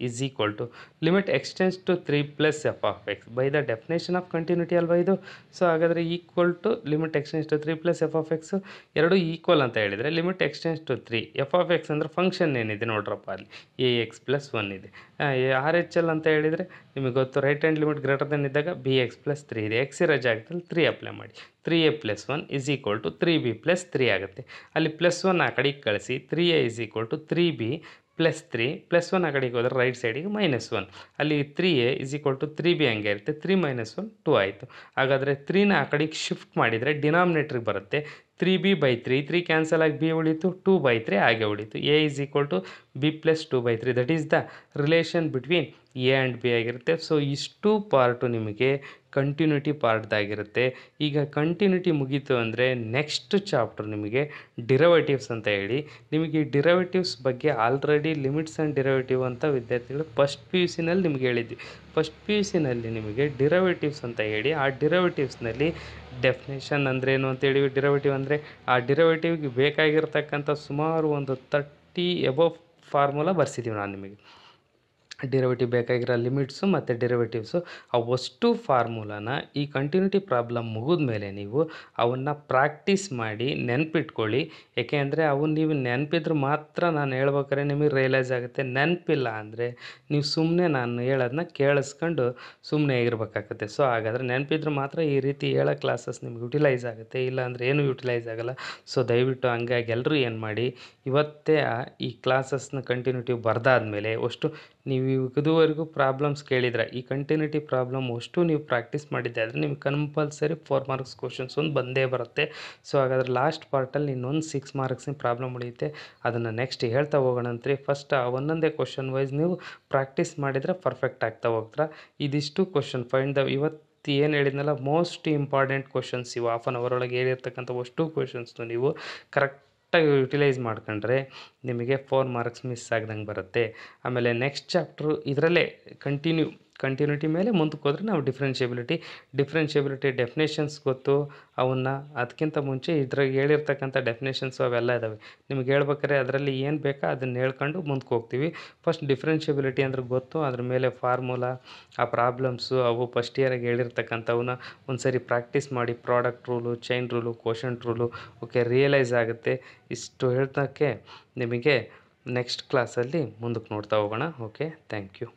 is equal to limit x tends to 3 plus f of x by the definition of continuity ಅಲ್ವಾ ಇದು. So ಹಾಗಾದರೆ equal to limit x tends to 3 plus f of x ಎರಡು equal ಅಂತ ಹೇಳಿದರೆ limit x tends to 3 f of x ಅಂದರೆ function ಏನಿದೆ ನೋಡ್ರಪ್ಪ ಅಲ್ಲಿ ಎ ಎಕ್ಸ್ ಪ್ಲಸ್ 1 ಇದೆ. ಆರ್ ಎಚ್ ಎಲ್ ಅಂತ ಹೇಳಿದರೆ ನಿಮಗೆ ಗೊತ್ತು right hand limit greater than ಇದ್ದಾಗ ಬಿ ಎಕ್ಸ್ ಪ್ಲಸ್ 3 ಇದೆ. ಎಕ್ಸ್ ಇರೋ ಜಾಗದಲ್ಲಿ 3 ಅಪ್ಲೈ ಮಾಡಿ 3a plus 1 is equal to 3b plus 3 ಆಗುತ್ತೆ. ಅಲ್ಲಿ ಪ್ಲಸ್ 1 ಆ ಕಡೆಗೆ ಕಳಿಸಿ 3a is equal to 3b plus 3 plus 1 ಆ ಕಡೆಗೆ ಹೋದರೆ ರೈಟ್ ಸೈಡಿಗೆ ಮೈನಸ್ 1. ಅಲ್ಲಿ 3a is equal to 3b ಹಂಗೆ ಇರುತ್ತೆ. 3 ಮೈನಸ್ 1 2 ಆಯಿತು. ಹಾಗಾದರೆ 3ನ ಆ ಕಡೆಗೆ ಶಿಫ್ಟ್ ಮಾಡಿದರೆ ಡಿನಾಮಿನೇಟ್ರಿಗೆ ಬರುತ್ತೆ. 3b/3 ಕ್ಯಾನ್ಸಲ್ ಆಗಿ ಬಿ ಉಳಿತು, 2/3 ಹಾಗೆ ಉಳಿತು. a is equal to b plus 2/3 that is the relation between a and b ಆಗಿರುತ್ತೆ. ಸೊ ಇಷ್ಟು ಪಾರ್ಟು ನಿಮಗೆ ಕಂಟಿನ್ಯೂಟಿ ಪಾರ್ಟ್ದಾಗಿರುತ್ತೆ. ಈಗ ಕಂಟಿನ್ಯೂಟಿ ಮುಗೀತು ಅಂದರೆ ನೆಕ್ಸ್ಟ್ ಚಾಪ್ಟರ್ ನಿಮಗೆ ಡಿರವೇಟಿವ್ಸ್ ಅಂತ ಹೇಳಿ, ನಿಮಗೆ ಡಿರವೇಟಿವ್ಸ್ ಬಗ್ಗೆ ಆಲ್ರೆಡಿ ಲಿಮಿಟ್ಸ್ ಆ್ಯಂಡ್ ಡಿರವೇಟಿವ್ ಅಂತ ವಿದ್ಯಾರ್ಥಿಗಳು ಫಸ್ಟ್ ಪಿ ಯು ಸಿನಲ್ಲಿ ನಿಮಗೆ ಹೇಳಿದ್ವಿ. ಫಸ್ಟ್ ಪಿ ಯು ಸಿನಲ್ಲಿ ನಿಮಗೆ ಡಿರವೇಟಿವ್ಸ್ ಅಂತ ಹೇಳಿ, ಆ ಡಿರವೇಟಿವ್ಸ್ನಲ್ಲಿ ಡೆಫಿನೇಷನ್ ಅಂದ್ರೇನು ಅಂತೇಳಿ, ಡಿರವೇಟಿವ್ ಅಂದರೆ ಆ ಡಿರವೇಟಿವ್ಗೆ ಬೇಕಾಗಿರ್ತಕ್ಕಂಥ ಸುಮಾರು ಒಂದು 30 ಎಬೋವ್ ಫಾರ್ಮುಲಾ ಬರ್ಸಿದ್ದೀವಿ ನಾನು ನಿಮಗೆ. ಡಿರವೇಟಿವ್ ಬೇಕಾಗಿರೋ ಲಿಮಿಟ್ಸು ಮತ್ತು ಡಿರವೇಟಿವ್ಸು ಅವಷ್ಟು ಫಾರ್ಮುಲಾನ ಈ ಕಂಟಿನ್ಯೂಟಿ ಪ್ರಾಬ್ಲಮ್ ಮುಗಿದ ಮೇಲೆ ನೀವು ಅವನ್ನು ಪ್ರಾಕ್ಟೀಸ್ ಮಾಡಿ ನೆನಪಿಟ್ಕೊಳ್ಳಿ. ಏಕೆ ಅಂದರೆ ಅವನ್ನ ನೀವು ನೆನಪಿದ್ರೆ ಮಾತ್ರ ನಾನು ಹೇಳ್ಬೇಕಾದ್ರೆ ನಿಮಗೆ ರಿಯಲೈಸ್ ಆಗುತ್ತೆ. ನೆನಪಿಲ್ಲ ಅಂದರೆ ನೀವು ಸುಮ್ಮನೆ ನಾನು ಹೇಳೋದನ್ನ ಕೇಳಿಸ್ಕೊಂಡು ಸುಮ್ಮನೆ ಇರಬೇಕಾಗತ್ತೆ. ಸೊ ಹಾಗಾದರೆ ನೆನಪಿದ್ರೆ ಮಾತ್ರ ಈ ರೀತಿ ಹೇಳೋ ಕ್ಲಾಸಸ್ ನಿಮ್ಗೆ ಯುಟಿಲೈಸ್ ಆಗುತ್ತೆ, ಇಲ್ಲ ಅಂದರೆ ಏನೂ ಯುಟಿಲೈಸ್ ಆಗೋಲ್ಲ. ಸೊ ದಯವಿಟ್ಟು ಹಂಗಾಗಿ ಎಲ್ಲರೂ ಏನು ಮಾಡಿ, ಇವತ್ತೇ ಈ ಕ್ಲಾಸಸ್ನ ಕಂಟಿನ್ಯೂಟಿ ಬರೆದಾದ್ಮೇಲೆ ಅಷ್ಟು ನೀವು ಇದುವರೆಗೂ ಪ್ರಾಬ್ಲಮ್ಸ್ ಕೇಳಿದ್ರೆ ಈ ಕಂಟಿನ್ಯೂಟಿ ಪ್ರಾಬ್ಲಮ್ ಅಷ್ಟು ನೀವು ಪ್ರಾಕ್ಟೀಸ್ ಮಾಡಿದ್ದೆ ಆದರೆ ನಿಮ್ಗೆ ಕಂಪಲ್ಸರಿ 4 ಮಾರ್ಕ್ಸ್ ಕ್ವಶನ್ಸ್ ಒಂದು ಬಂದೇ ಬರುತ್ತೆ. ಸೊ ಹಾಗಾದ್ರೆ ಲಾಸ್ಟ್ ಪಾರ್ಟಲ್ಲಿ ಇನ್ನೊಂದು 6 ಮಾರ್ಕ್ಸಿನ ಪ್ರಾಬ್ಲಮ್ ಉಳಿಯುತ್ತೆ. ಅದನ್ನು ನೆಕ್ಸ್ಟ್ ಹೇಳ್ತಾ ಹೋಗೋಣಂತ್ರಿ. ಫಸ್ಟ್ ಒಂದೊಂದೇ ಕ್ವಶನ್ ವೈಸ್ ನೀವು ಪ್ರಾಕ್ಟೀಸ್ ಮಾಡಿದರೆ ಪರ್ಫೆಕ್ಟ್ ಆಗ್ತಾ ಹೋಗ್ತೀರಾ. ಇದಿಷ್ಟು ಕ್ವಶನ್ ಫೈಂಡ್ ಇವತ್ತು ಏನು ಹೇಳಿದ್ನಲ್ಲ, ಮೋಸ್ಟ್ ಇಂಪಾರ್ಟೆಂಟ್ ಕ್ವಶನ್ಸ್ ಇವು. ಹಾಫ್ ಆನ್ ಅವರ್ ಒಳಗೆ ಹೇಳಿರ್ತಕ್ಕಂಥ ಅಷ್ಟು ಕ್ವಶನ್ಸ್ನು ನೀವು ಕರೆಕ್ಟಾಗಿ ಯುಟಿಲೈಸ್ ಮಾಡ್ಕೊಂಡ್ರೆ ನಿಮಗೆ 4 ಮಾರ್ಕ್ಸ್ ಮಿಸ್ ಆಗ್ದಂಗೆ ಬರುತ್ತೆ. ಆಮೇಲೆ ನೆಕ್ಸ್ಟ್ ಚಾಪ್ಟ್ರು ಇದರಲ್ಲೇ ಕಂಟಿನ್ಯೂಟಿ ಮೇಲೆ ಮುಂದಕ್ಕೆ ಹೋದರೆ ನಾವು ಡಿಫ್ರೆನ್ಷಿಯಬಿಲಿಟಿ ಡೆಫಿನೇಷನ್ಸ್ ಗೊತ್ತು ಅವನ್ನ. ಅದಕ್ಕಿಂತ ಮುಂಚೆ ಇದ್ರಾಗ ಹೇಳಿರ್ತಕ್ಕಂಥ ಡೆಫಿನೇಷನ್ಸು ಅವೆಲ್ಲ ಇದ್ದಾವೆ. ನಿಮ್ಗೆ ಹೇಳ್ಬೇಕಾದ್ರೆ ಅದರಲ್ಲಿ ಏನು ಬೇಕೋ ಅದನ್ನು ಹೇಳ್ಕೊಂಡು ಮುಂದಕ್ಕೆ ಹೋಗ್ತೀವಿ. ಫಸ್ಟ್ ಡಿಫ್ರೆನ್ಷಿಯಬಿಲಿಟಿ ಅಂದ್ರೆ ಗೊತ್ತು, ಅದ್ರ ಮೇಲೆ ಫಾರ್ಮುಲಾ, ಆ ಪ್ರಾಬ್ಲಮ್ಸು ಅವು ಫಸ್ಟ್ ಇಯರಾಗಿ ಹೇಳಿರ್ತಕ್ಕಂಥವನ್ನ ಒಂದು ಸರಿ ಪ್ರಾಕ್ಟೀಸ್ ಮಾಡಿ. Product rule, chain rule, quotient rule okay realise ಆಗುತ್ತೆ. ಇಷ್ಟು ಹೇಳ್ತಕ್ಕೆ ನಿಮಗೆ ನೆಕ್ಸ್ಟ್ ಕ್ಲಾಸಲ್ಲಿ ಮುಂದಕ್ಕೆ ನೋಡ್ತಾ ಹೋಗೋಣ. Okay, thank you.